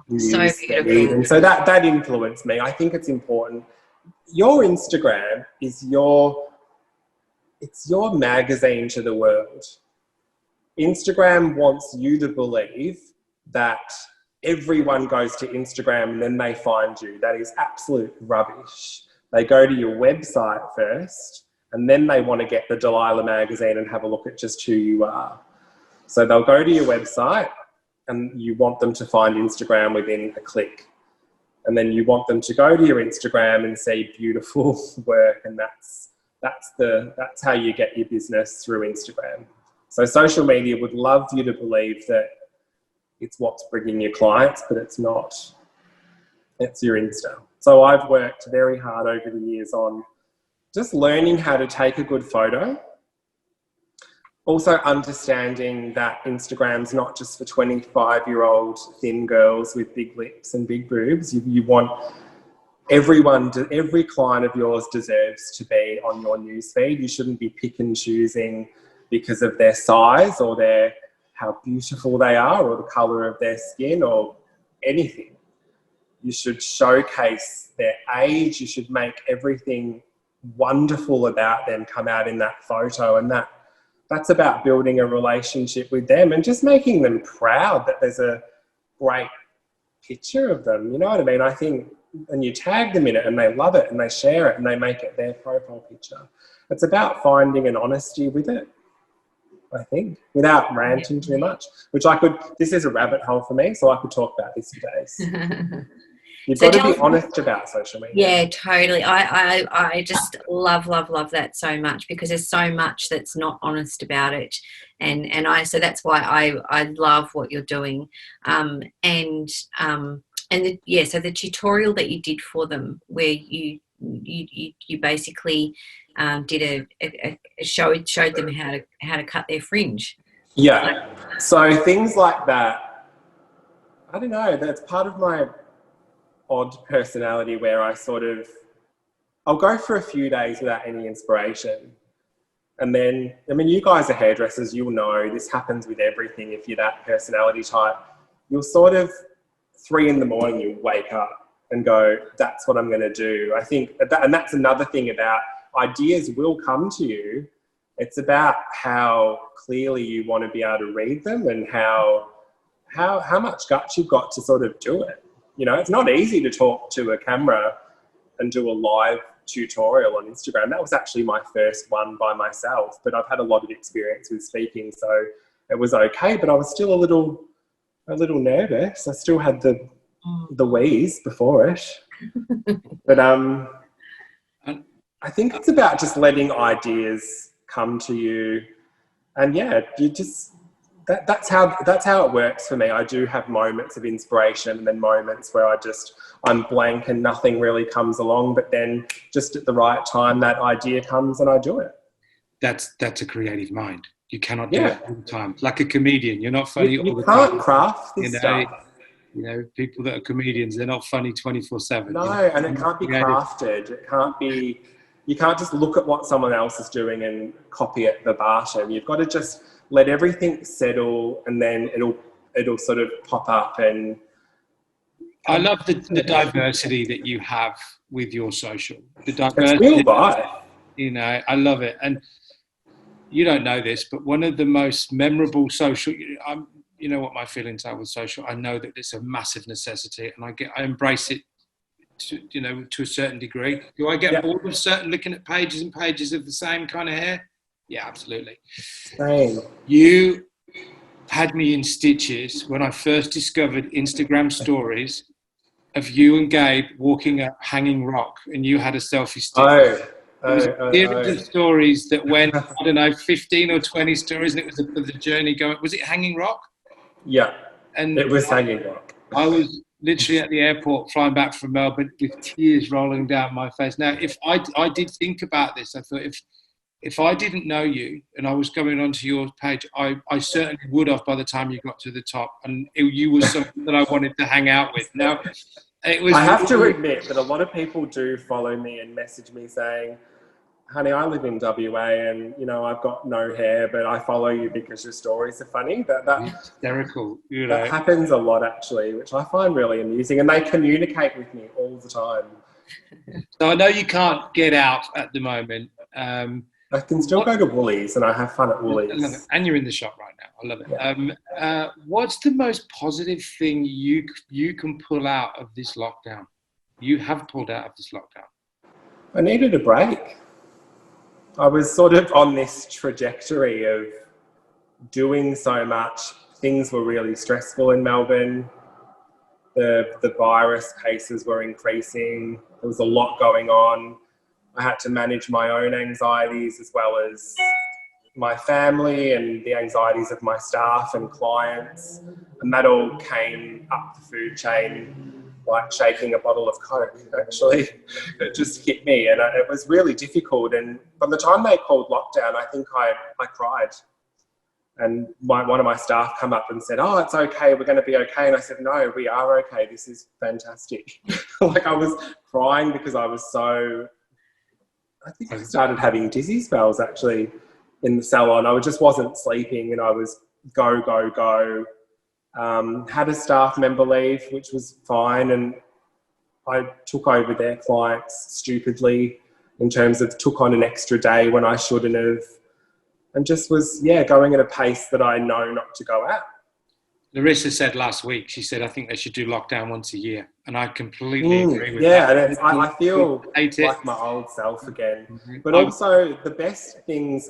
news feed. And so that influenced me. I think it's important. Your Instagram is it's your magazine to the world. Instagram wants you to believe that everyone goes to Instagram and then they find you. That is absolute rubbish. They go to your website first and then they want to get the Delilah magazine and have a look at just who you are. So they'll go to your website and you want them to find Instagram within a click. And then you want them to go to your Instagram and see beautiful work, and that's how you get your business through Instagram. So social media would love you to believe that it's what's bringing you clients, but it's not. It's your Insta. So I've worked very hard over the years on just learning how to take a good photo. Also understanding that Instagram's not just for 25-year-old thin girls with big lips and big boobs. You want every client of yours deserves to be on your newsfeed. You shouldn't be pick and choosing because of their size or how beautiful they are or the colour of their skin or anything. You should showcase their age. You should make everything wonderful about them come out in that photo, and that's about building a relationship with them and just making them proud that there's a great picture of them. You know what I mean? I think, and you tag them in it and they love it and they share it and they make it their profile picture. It's about finding an honesty with it, I think, without ranting too much, this is a rabbit hole for me, so I could talk about this for days. You've got to be honest about social media. Yeah, totally. I just love that so much because there's so much that's not honest about it. So that's why I love what you're doing. So the tutorial that you did for them where you basically did showed them how to cut their fringe. Yeah. So things like that, I don't know, that's part of my odd personality where I'll go for a few days without any inspiration. And then, I mean, you guys are hairdressers, you'll know this happens with everything. If you're that personality type, you'll 3 a.m, you'll wake up and go, that's what I'm going to do. I think, and that's another thing about ideas will come to you. It's about how clearly you want to be able to read them and how much guts you've got to do it. You know, it's not easy to talk to a camera and do a live tutorial on Instagram. That was actually my first one by myself, but I've had a lot of experience with speaking, so it was okay, but I was still a little nervous. I still had the wheeze before it. But I think it's about just letting ideas come to you And yeah, you just, that's how it works for me. I do have moments of inspiration and then moments where I'm blank and nothing really comes along, but then just at the right time, that idea comes and I do it. That's a creative mind. You cannot do it all the time. Like a comedian, you're not funny all the You time. can't craft this stuff. You know, people that are comedians, they're not funny 24/7. No, you know? and it can't be crafted. It can't be, you can't just look at what someone else is doing and copy it verbatim. You've got to just let everything settle, and then it'll sort of pop up. And I love the diversity that you have with your social. The diversity, it's real life. You know, I love it. And you don't know this, but one of the most memorable social, you know what my feelings are with social. I know that it's a massive necessity, and I embrace it to a certain degree. Do I get bored of looking at pages and pages of the same kind of hair? Yeah, absolutely. Same. You had me in stitches when I first discovered Instagram stories of you and Gabe walking a hanging rock, and you had a selfie stick. Of stories that went, I don't know, 15 or 20 stories, and it was the journey going. Was it Hanging Rock? Yeah, and it was Hanging Rock. I was literally at the airport flying back from Melbourne with tears rolling down my face. Now, if I did think about this, I thought if I didn't know you and I was going onto your page, I certainly would have by the time you got to the top, and you were something that I wanted to hang out with. Now, I have to admit that a lot of people do follow me and message me saying, honey, I live in WA and, you know, I've got no hair, but I follow you because your stories are funny. That's hysterical. You know. That happens a lot, actually, which I find really amusing. And they communicate with me all the time. So I know you can't get out at the moment. I can still go to Woolies, and I have fun at Woolies. I love it. And you're in the shop right now. I love it. Yeah. What's the most positive thing you can pull out of this lockdown? You have pulled out of this lockdown. I needed a break. I was sort of on this trajectory of doing so much. Things were really stressful in Melbourne. The virus cases were increasing. There was a lot going on. I had to manage my own anxieties as well as my family and the anxieties of my staff and clients. And that all came up the food chain like shaking a bottle of Coke, actually. It just hit me, and it was really difficult. And by the time they called lockdown, I think I cried. And one of my staff come up and said, oh, it's okay, we're going to be okay. And I said, no, we are okay. This is fantastic. Like, I was crying because I was so... I think I started having dizzy spells, actually, in the salon. I just wasn't sleeping, and I was go. Had a staff member leave, which was fine, and I took over their clients stupidly in terms of took on an extra day when I shouldn't have, and just was, going at a pace that I know not to go at. Larissa said last week, she said, I think they should do lockdown once a year. And I completely agree with that. And I feel like my old self again. Mm-hmm. But also the best things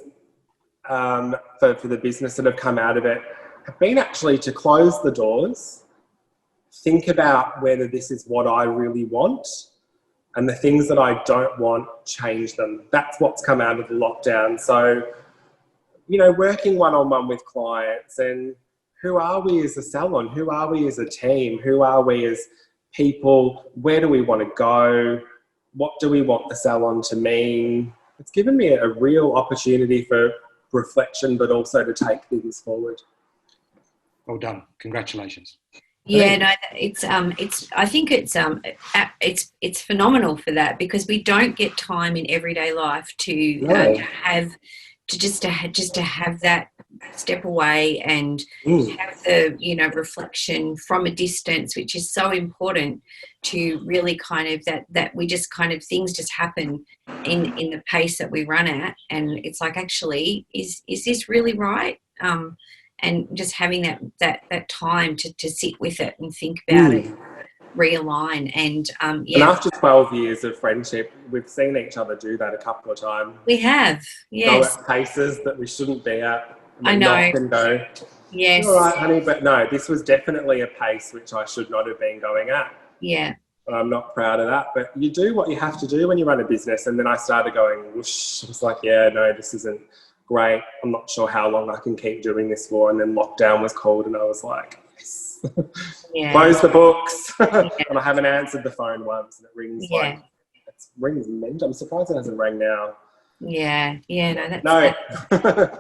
for the business that have come out of it have been actually to close the doors, think about whether this is what I really want, and the things that I don't want, change them. That's what's come out of the lockdown. So, you know, working one-on-one with clients, and who are we as a salon? Who are we as a team? Who are we as people? Where do we want to go? What do we want the salon to mean? It's given me a real opportunity for reflection, but also to take things forward. Well done. Congratulations. Yeah, no, I think it's phenomenal for that, because we don't get time in everyday life to have that step away and have the reflection from a distance, which is so important to really kind of that we just kind of things just happen in the pace that we run at, and it's like, actually, is this really right? And just having that time to sit with it and think about it, realign, and And after 12 years of friendship, we've seen each other do that a couple of times. We have, yes. Go at paces that we shouldn't be at. I know. And go, yes. All right, honey, but no, this was definitely a pace which I should not have been going at. Yeah. I'm not proud of that, but you do what you have to do when you run a business. And then I started going, whoosh. I was like, yeah, no, this isn't great, I'm not sure how long I can keep doing this for. And then lockdown was called and I was like, yes. Close the books. And I haven't answered the phone once and it rings like, it rings mint. I'm surprised it hasn't rang now. No,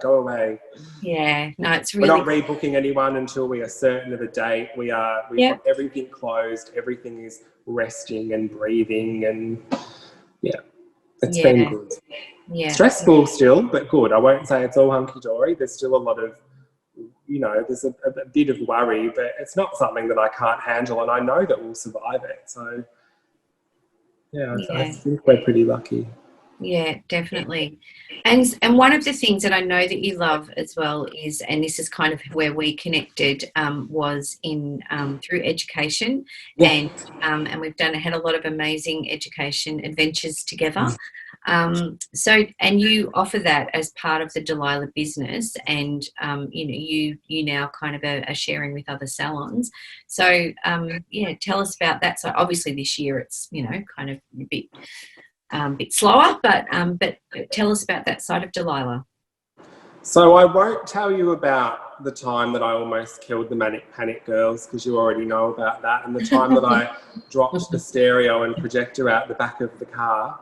go away. No, it's really. We're not rebooking anyone until we are certain of a date. We've got everything closed. Everything is resting and breathing, and it's been good. Stressful still, but good. I won't say it's all hunky dory. There's still a lot of, there's a bit of worry, but it's not something that I can't handle, and I know that we'll survive it. So I think we're pretty lucky. Yeah, definitely. And one of the things that I know that you love as well is, and this is kind of where we connected, was in through education, and we've had a lot of amazing education adventures together. So, and you offer that as part of the Delilah business, and you now kind of are sharing with other salons. So, tell us about that. So, obviously, this year it's kind of a bit slower, but tell us about that side of Delilah. So I won't tell you about the time that I almost killed the Manic Panic girls, because you already know about that, and the time that I dropped the stereo and projector out the back of the car.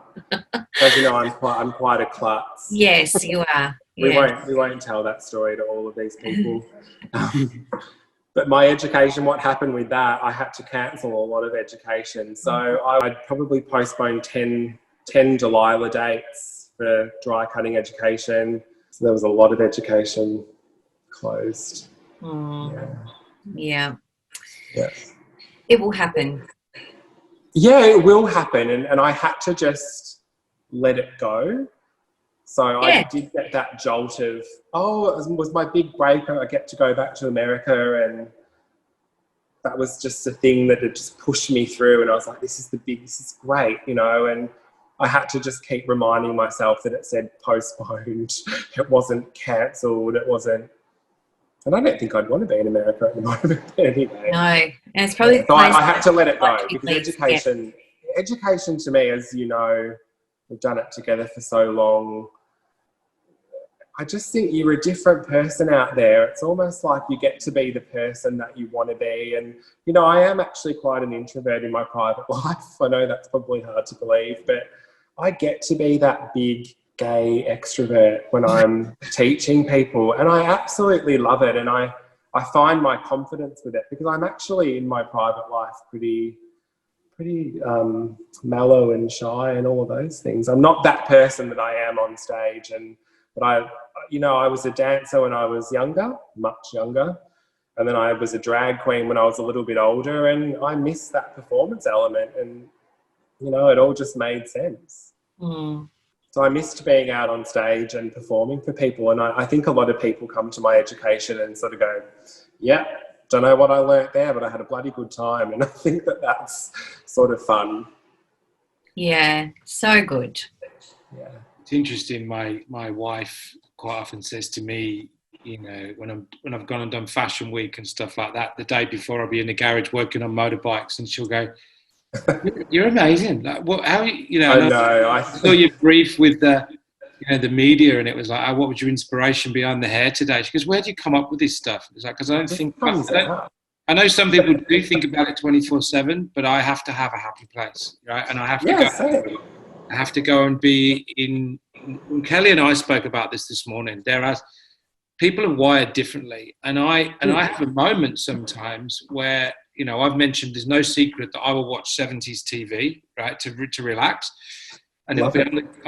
As you know, I'm quite a klutz. Yes, you are. We won't tell that story to all of these people. But my education, what happened with that, I had to cancel a lot of education. So I'd probably postponed 10 Delilah dates for dry cutting education. So there was a lot of education closed. Yeah. It will happen. Yeah, it will happen. And I had to just let it go. So I did get that jolt of, it was my big break. I get to go back to America, and that was just a thing that had just pushed me through. And I was like, this is great, and I had to just keep reminding myself that it said postponed. It wasn't cancelled. It wasn't. And I don't think I'd want to be in America at the moment. Anyway. No, and it's probably. So I had to let it go, because education to me, as you know, we've done it together for so long. I just think you're a different person out there. It's almost like you get to be the person that you want to be. And, I am actually quite an introvert in my private life. I know that's probably hard to believe, but I get to be that big gay extrovert when I'm teaching people, and I absolutely love it. And I find my confidence with it, because I'm actually in my private life pretty mellow and shy and all of those things. I'm not that person that I am on stage, but I was a dancer when I was younger, much younger, and then I was a drag queen when I was a little bit older, and I miss that performance element, and it all just made sense. So I missed being out on stage and performing for people, and I think a lot of people come to my education and sort of go, don't know what I learnt there, but I had a bloody good time, and I think that's sort of fun. Yeah, so good. Yeah. It's interesting. My wife quite often says to me, when I've gone and done Fashion Week and stuff like that, the day before I'll be in the garage working on motorbikes, and she'll go, "You're amazing! Like, how I know. I saw your brief with the media, and it was like, what was your inspiration behind the hair today?" She goes, "Where do you come up with this stuff?" It's like, because I know some people do think about it 24/7, but I have to have a happy place, right? And I have to I have to go and be in. When Kelly and I spoke about this morning, people are wired differently, and I have a moment sometimes where I've mentioned there's no secret that I will watch 70s TV, right, to relax, and I'll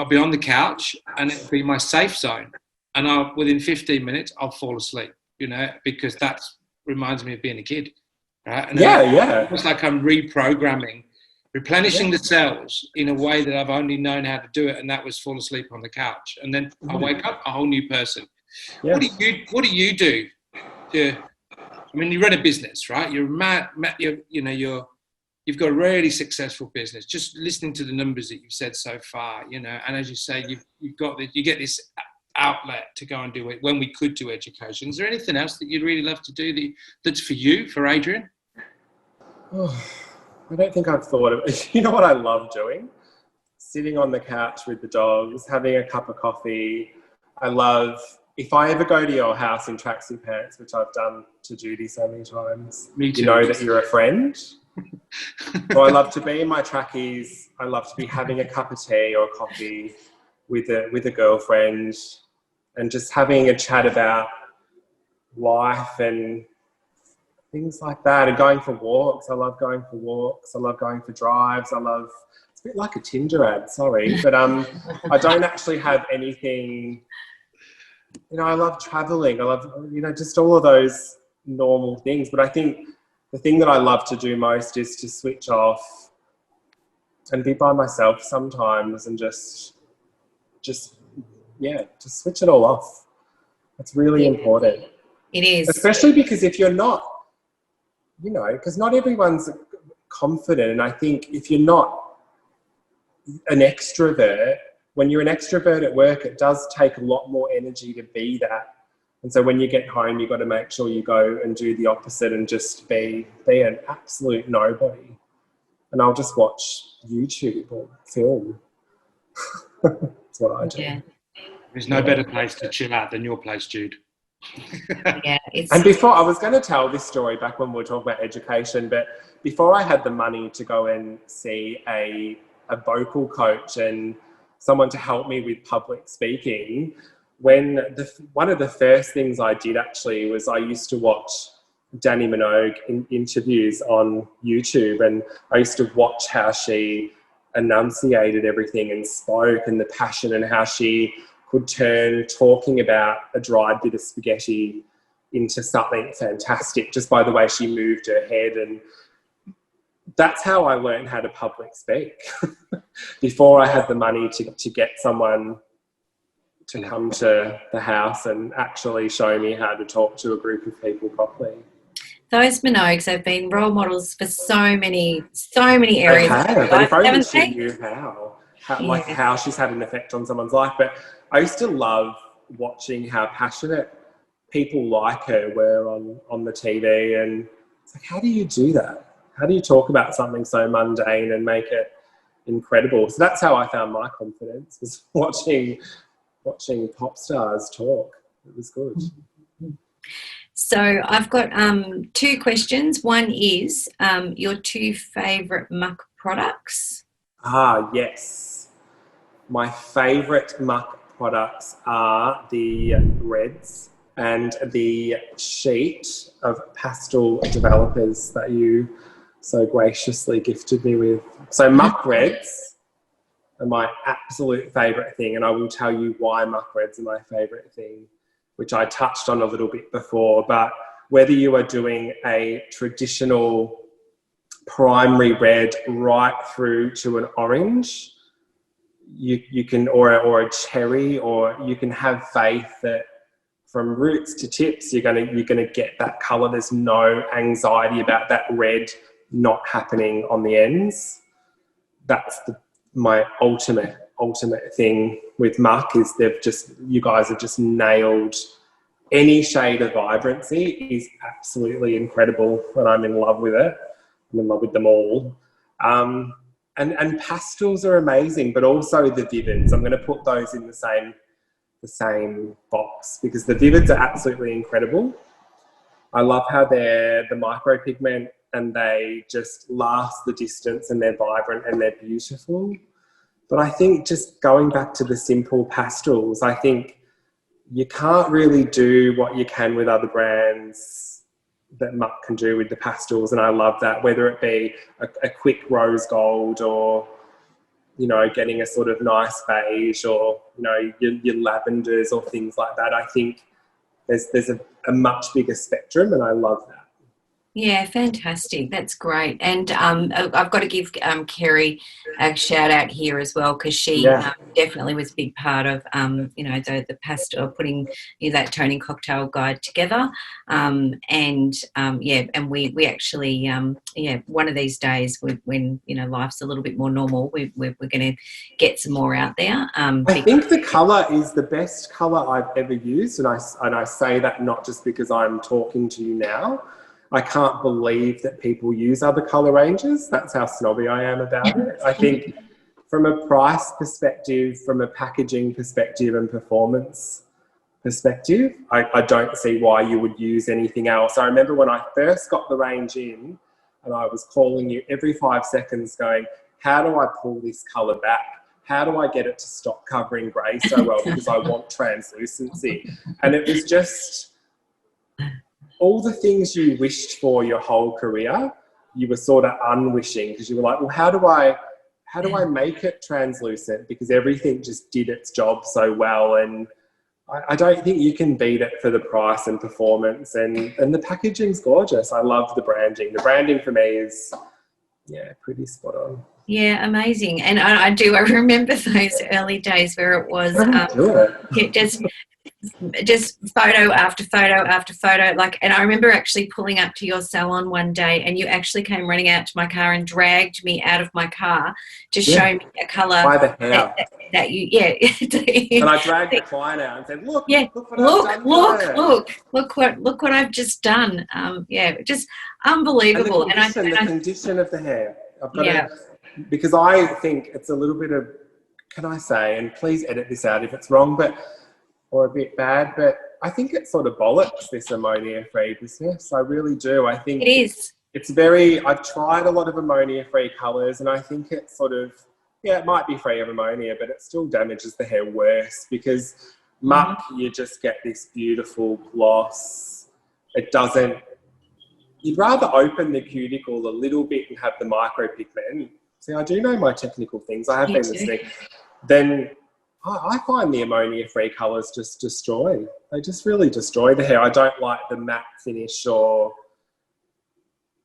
be on the couch, and it'll be my safe zone, and within 15 minutes I'll fall asleep, because that reminds me of being a kid, right? And it's like I'm reprogramming. Replenishing the cells in a way that I've only known how to do it, and that was fall asleep on the couch, and then I wake up a whole new person. Yeah. What do you do? You run a business, right? You've got a really successful business. Just listening to the numbers that you've said so far, and as you say, you get this outlet to go and do it when we could do education. Is there anything else that you'd really love to do that's for you, for Adrian? I don't think I've thought of it. You know what I love doing? Sitting on the couch with the dogs, having a cup of coffee, I love, if I ever go to your house in tracksuit pants, which I've done to Judi so many times, Me too. you know that you're a friend. So I love to be in my trackies. I love to be having a cup of tea or coffee with a girlfriend and just having a chat about life and things like that, and going for walks. I love going for walks. I love going for drives. It's a bit like a Tinder ad, sorry, but I don't actually have anything. You know, I love traveling. I love, just all of those normal things. But I think the thing that I love to do most is to switch off and be by myself sometimes and just switch it all off. It's really important. It is. Especially because if you're not, because not everyone's confident. And I think if you're not an extrovert, when you're an extrovert at work, it does take a lot more energy to be that. And so when you get home, you've got to make sure you go and do the opposite and just be an absolute nobody. And I'll just watch YouTube or film. That's what I do. Yeah. There's no better place to chill out than your place, Jude. Yeah, and before, I was going to tell this story back when we were talking about education, but before I had the money to go and see a vocal coach and someone to help me with public speaking, one of the first things I did actually was I used to watch Dannii Minogue in interviews on YouTube, and I used to watch how she enunciated everything and spoke, and the passion, and how she could turn talking about a dried bit of spaghetti into something fantastic just by the way she moved her head. And that's how I learned how to public speak before I had the money to get someone to come to the house and actually show me how to talk to a group of people properly. Those Minogues have been role models for so many areas. Okay, but if only she knew how she's had an effect on someone's life. But I used to love watching how passionate people like her were on the TV, and it's like, how do you do that? How do you talk about something so mundane and make it incredible? So that's how I found my confidence, was watching pop stars talk. It was good. So I've got 2 questions. One is your 2 favourite Muk products. Yes. My favourite Muk products are the reds and the sheet of pastel developers that you so graciously gifted me with. So Muk reds are my absolute favourite thing, and I will tell you why Muk reds are my favourite thing, which I touched on a little bit before. But whether you are doing a traditional primary red right through to an orange, you can, or a cherry, or you can have faith that from roots to tips you're gonna get that colour. There's no anxiety about that red not happening on the ends. That's my ultimate thing with Muk, is you guys have just nailed any shade of vibrancy. Is absolutely incredible, and I'm in love with it. I'm in love with them all. And pastels are amazing, but also the vivids. I'm going to put those in the same box, because the vivids are absolutely incredible. I love how they're the micro pigment and they just last the distance, and they're vibrant and they're beautiful. But I think just going back to the simple pastels, I think you can't really do what you can with other brands that Muk can do with the pastels. And I love that, whether it be a quick rose gold, or, getting a sort of nice beige, or, your lavenders or things like that. I think there's a much bigger spectrum, and I love that. Yeah, fantastic. That's great. And I've got to give Kerry a shout out here as well, because she definitely was a big part of, the pastel, putting that toning cocktail guide together. And we actually, one of these days when life's a little bit more normal, we're going to get some more out there. I think the colour is the best colour I've ever used. And I say that not just because I'm talking to you now. I can't believe that people use other colour ranges. That's how snobby I am about it. I think from a price perspective, from a packaging perspective and performance perspective, I don't see why you would use anything else. I remember when I first got the range in and I was calling you every 5 seconds going, how do I pull this colour back? How do I get it to stop covering grey so well, because I want translucency? And it was just all the things you wished for your whole career, you were sort of unwishing, because you were like, well, how do I make it translucent? Because everything just did its job so well. And I don't think you can beat it for the price and performance. And the packaging's gorgeous. I love the branding. The branding for me is, pretty spot on. Yeah, amazing. And I remember those early days where it was just photo after photo after photo. And I remember actually pulling up to your salon one day, and you actually came running out to my car and dragged me out of my car to show me a colour by the hair that you and I dragged the client out and said, look what I've just done. Just unbelievable. And the condition of the hair. I've got to, because I think it's a little bit of, can I say, and please edit this out if it's wrong, or a bit bad, but I think it sort of bollocks, this ammonia-free business. I really do. I think it is. I've tried a lot of ammonia-free colours, and I think it's sort of, it might be free of ammonia, but it still damages the hair worse, because Muk, you just get this beautiful gloss. It doesn't, you'd rather open the cuticle a little bit and have the micropigment. See, I do know my technical things. I have been listening. Then I find the ammonia-free colours just destroy. They just really destroy the hair. I don't like the matte finish or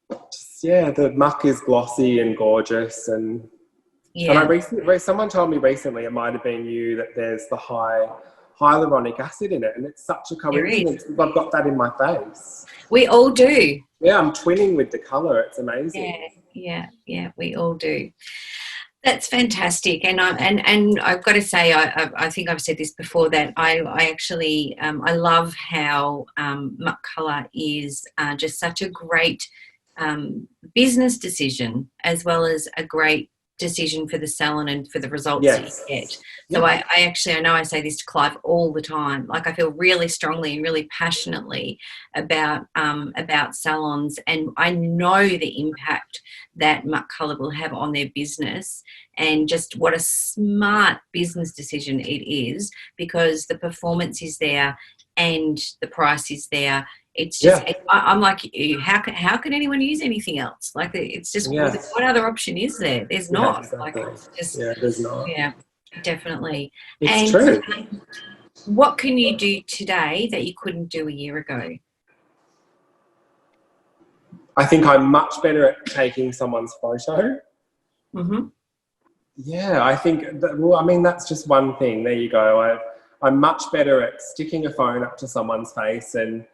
just, the Muk is glossy and gorgeous. And someone told me recently, it might have been you, that there's the high hyaluronic acid in it, and it's such a coincidence. I've got that in my face. We all do. Yeah, I'm twinning with the colour. It's amazing. Yeah, we all do. That's fantastic, and I've got to say, I think I've said this before, that I actually I love how Muk Colour is just such a great business decision, as well as a great decision for the salon and for the results that you get. So I know I say this to Clive all the time. I feel really strongly and really passionately about salons, and I know the impact that Muk Colour will have on their business, and just what a smart business decision it is, because the performance is there and the price is there. It's just, I'm like you. How can anyone use anything else? It's just, what other option is there? There's not. Exactly. It's just, there's not. Yeah, definitely. It's true. What can you do today that you couldn't do a year ago? I think I'm much better at taking someone's photo. Mm-hmm. Yeah, I think that's just one thing. There you go. I'm much better at sticking a phone up to someone's face and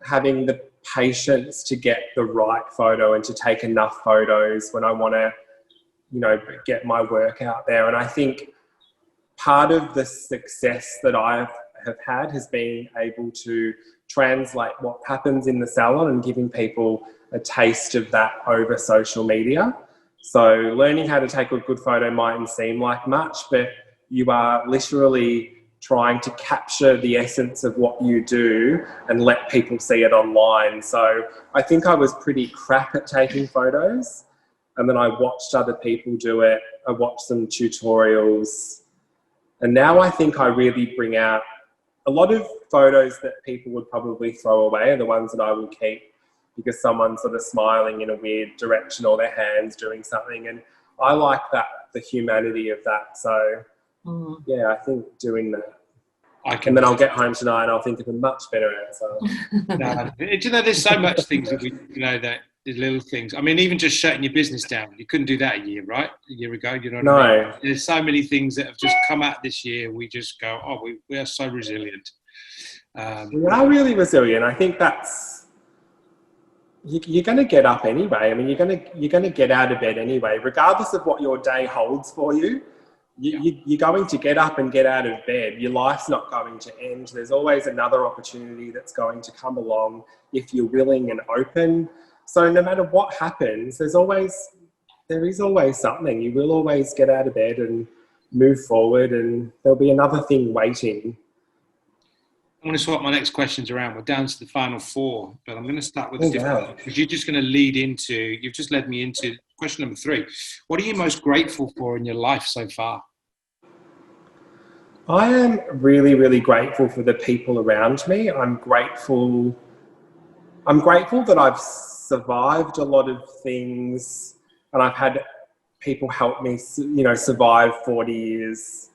having the patience to get the right photo and to take enough photos when I want to, get my work out there. And I think part of the success that I have had has been able to translate what happens in the salon and giving people a taste of that over social media. So learning how to take a good photo mightn't seem like much, but you are literally trying to capture the essence of what you do and let people see it online. So I think I was pretty crap at taking photos, and then I watched other people do it. I watched some tutorials, and now I think I really bring out a lot of photos that people would probably throw away are the ones that I will keep, because someone's sort of smiling in a weird direction or their hands doing something, and I like that, the humanity of that. So I think doing that. And then I'll get home tonight and I'll think of a much better answer. There's so much things that that the little things. I mean, even just shutting your business down, you couldn't do that a year ago. You know what I mean? There's so many things that have just come out this year. We just go, we are so resilient. We are really resilient. I think that's, you're going to get up anyway. I mean, you're going to get out of bed anyway, regardless of what your day holds for you. You're going to get up and get out of bed. Your life's not going to end. There's always another opportunity that's going to come along if you're willing and open. So no matter what happens, there is always something. You will always get out of bed and move forward, and there'll be another thing waiting. I'm going to swap my next questions around. We're down to the final 4, but I'm going to start with because you're just going to you've just led me into question number 3. What are you most grateful for in your life so far? I am really, really grateful for the people around me. I'm grateful that I've survived a lot of things, and I've had people help me, survive 40 years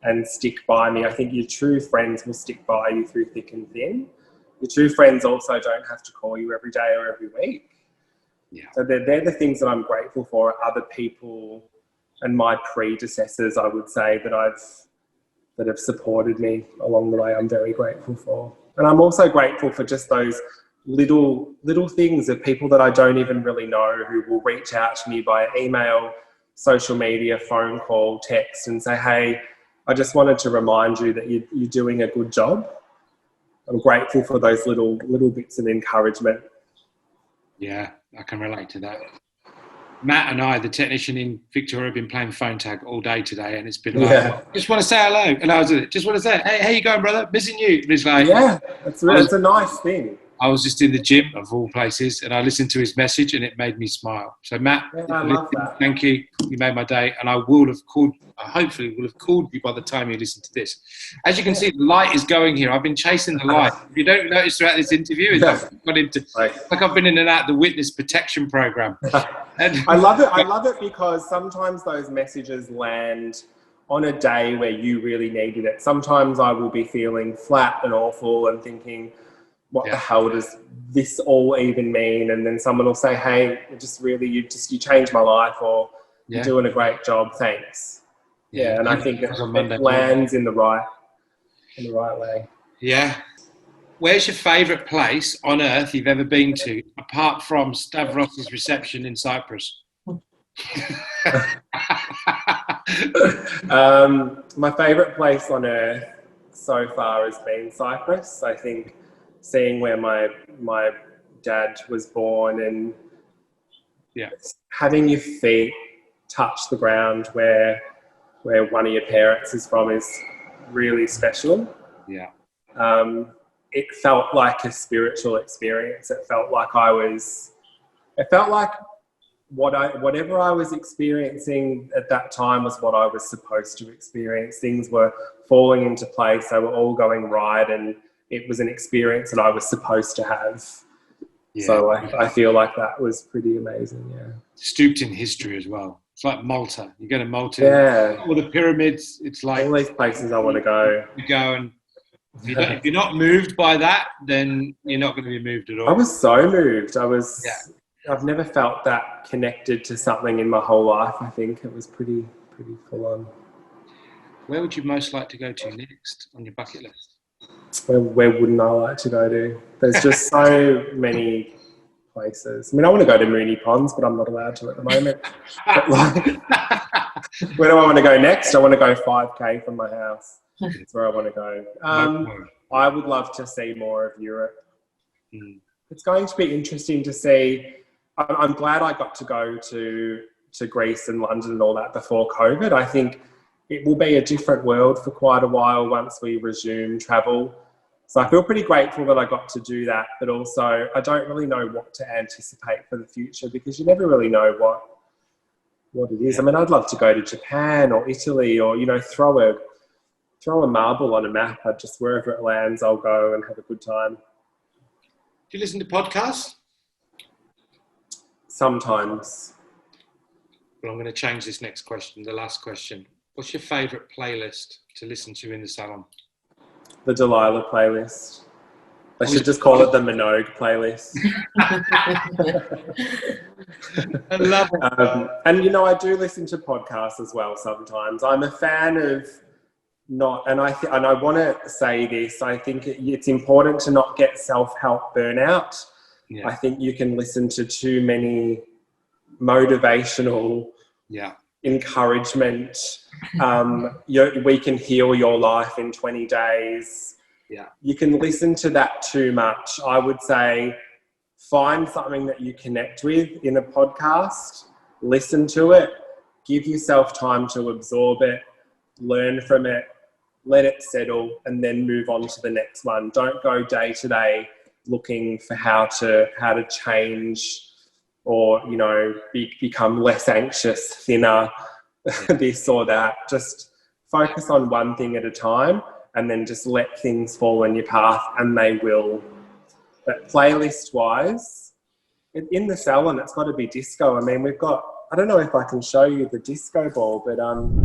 and stick by me. I think your true friends will stick by you through thick and thin. Your true friends also don't have to call you every day or every week. Yeah. So they're the things that I'm grateful for. Other people and my predecessors, I would say, that have supported me along the way, I'm very grateful for. And I'm also grateful for just those little things of people that I don't even really know who will reach out to me via email, social media, phone call, text, and say, hey, I just wanted to remind you that you're doing a good job. I'm grateful for those little bits of encouragement. Yeah, I can relate to that. Matt and I, the technician in Victoria, have been playing phone tag all day today, and it's been like, just want to say hello. And I was just want to say, hey, how you going, brother? Missing you. And it's like, yeah, it's a nice thing. I was just in the gym, of all places, and I listened to his message, and it made me smile. So, Matt, I love that. Thank you. You made my day, and I hopefully will have called you by the time you listen to this. As you can see, the light is going here. I've been chasing the light. If you don't notice throughout this interview, I've gone into, like I've been in and out of the witness protection program. And I love it. I love it because sometimes those messages land on a day where you really needed it. Sometimes I will be feeling flat and awful and thinking, what the hell does this all even mean? And then someone will say, hey, you changed my life, or you're doing a great job, thanks. Yeah, and I think it lands in the right way. Yeah. Where's your favourite place on earth you've ever been to, apart from Stavros' reception in Cyprus? My favourite place on earth so far has been Cyprus. I think seeing where my dad was born and having your feet touch the ground where one of your parents is from is really special. Yeah. It felt like a spiritual experience. It felt like whatever I was experiencing at that time was what I was supposed to experience. Things were falling into place. They were all going right, and it was an experience that I was supposed to have. Yeah. So I feel like that was pretty amazing, yeah. Stooped in history as well. It's like Malta. You go to Malta, all the pyramids, it's like... all these places I want to go. You go, and if you're not moved by that, then you're not going to be moved at all. I was so moved. I've never felt that connected to something in my whole life. I think it was pretty full on. Where would you most like to go to next on your bucket list? Where wouldn't I like to go to? There's just so many places. I mean, I want to go to Mooney Ponds, but I'm not allowed to at the moment. Where do I want to go next? I want to go 5K from my house. That's where I want to go. I would love to see more of Europe. It's going to be interesting to see. I'm glad I got to go to Greece and London and all that before COVID. I think it will be a different world for quite a while once we resume travel. So I feel pretty grateful that I got to do that, but also I don't really know what to anticipate for the future, because you never really know what it is. I mean, I'd love to go to Japan or Italy, or, throw a marble on a map. Just wherever it lands, I'll go and have a good time. Do you listen to podcasts? Sometimes. Well, I'm going to change this next question, the last question. What's your favourite playlist to listen to in the salon? The Delilah playlist. I should just call it the Minogue playlist. I love it. And, I do listen to podcasts as well sometimes. I'm a fan of and I want to say this, I think it's important to not get self-help burnout. Yeah. I think you can listen to too many motivational encouragement. We can heal your life in 20 days. Yeah. You can listen to that too much. I would say find something that you connect with in a podcast, listen to it, give yourself time to absorb it, learn from it, let it settle, and then move on to the next one. Don't go day to day looking for how to change or, you know, become less anxious, thinner, this or that. Just focus on one thing at a time, and then just let things fall in your path, and they will. But playlist-wise, in the salon, it's got to be disco. I mean, we've got, I don't know if I can show you the disco ball, but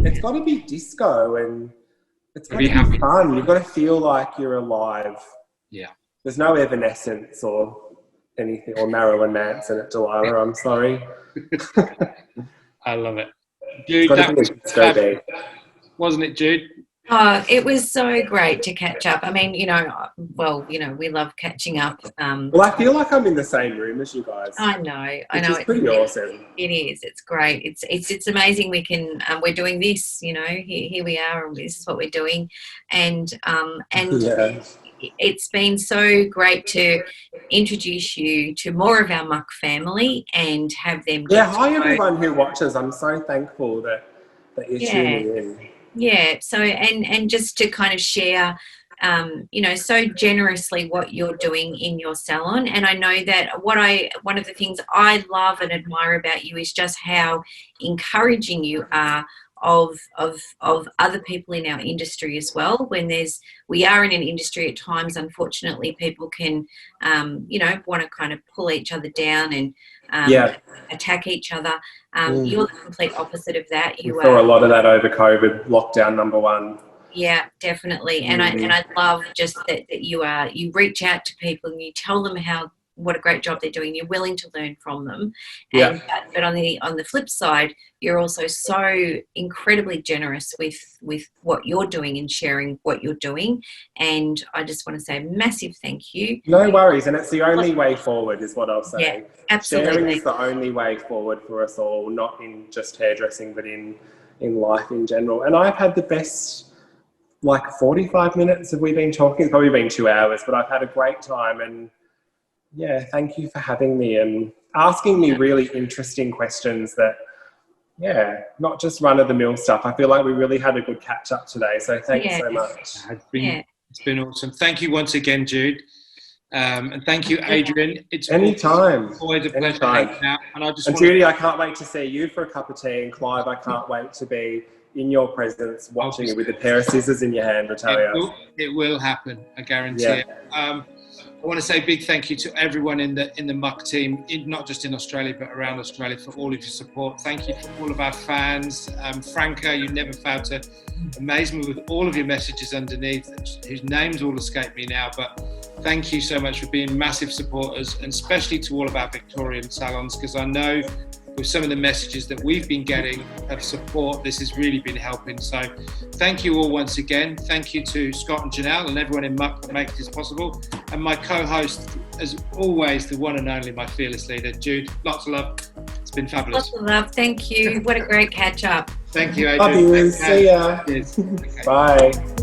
it's got to be disco, and it's got to be fun. You've got to feel like you're alive. Yeah. There's no Evanescence or anything, or Marilyn Manson at Delilah, I'm sorry. I love it. Jude, that was fabulous, wasn't it, Jude? Oh, it was so great to catch up. I mean, you know, we love catching up. Well, I feel like I'm in the same room as you guys. I know. It's pretty awesome. It is. It's great. It's amazing. We can. We're doing this. You know, here we are, and this is what we're doing, and yeah. It's been so great to introduce you to more of our Muk family and have them. Yeah, hi everyone who watches. I'm so thankful that you're tuning in. Yeah, so and just to kind of share, you know, so generously what you're doing in your salon. And I know that one of the things I love and admire about you is just how encouraging you are of other people in our industry as well. When we are in an industry at times, unfortunately, people can, you know, want to kind of pull each other down and attack each other. You're the complete opposite of that. You saw a lot of that over COVID, lockdown number 1. Yeah, definitely. And I love just that you reach out to people and you tell them what a great job they're doing. You're willing to learn from them. And, but on the flip side, you're also so incredibly generous with what you're doing and sharing what you're doing. And I just want to say a massive thank you. No worries. And it's the only way forward is what I'll say. Yeah, absolutely. Sharing is the only way forward for us all, not in just hairdressing, but in life in general. And I've had the best, 45 minutes have we been talking? It's probably been 2 hours, but I've had a great time. And yeah, thank you for having me and asking me really interesting questions that, not just run-of-the-mill stuff. I feel like we really had a good catch-up today, so thanks so much. It's been awesome. Thank you once again, Jude. And thank you, Adrian. It's anytime. Always a pleasure hanging out. And Judi, I can't wait to see you for a cup of tea, and Clive, I can't wait to be in your presence watching you with a pair of scissors in your hand, I tell you. It will happen, I guarantee it. I want to say a big thank you to everyone in the Muk team, not just in Australia, but around Australia, for all of your support. Thank you for all of our fans. Franca, you never failed to amaze me with all of your messages underneath, whose names all escape me now. But thank you so much for being massive supporters, and especially to all of our Victorian salons, because I know with some of the messages that we've been getting of support, this has really been helping. So thank you all once again. Thank you to Scott and Janelle and everyone in Muk that makes this possible. And my co-host, as always, the one and only, my fearless leader, Jude. Lots of love. It's been fabulous. Lots of love. Thank you. What a great catch up. Thank you, Adrian. Love you. See ya. Cheers. Okay. Bye.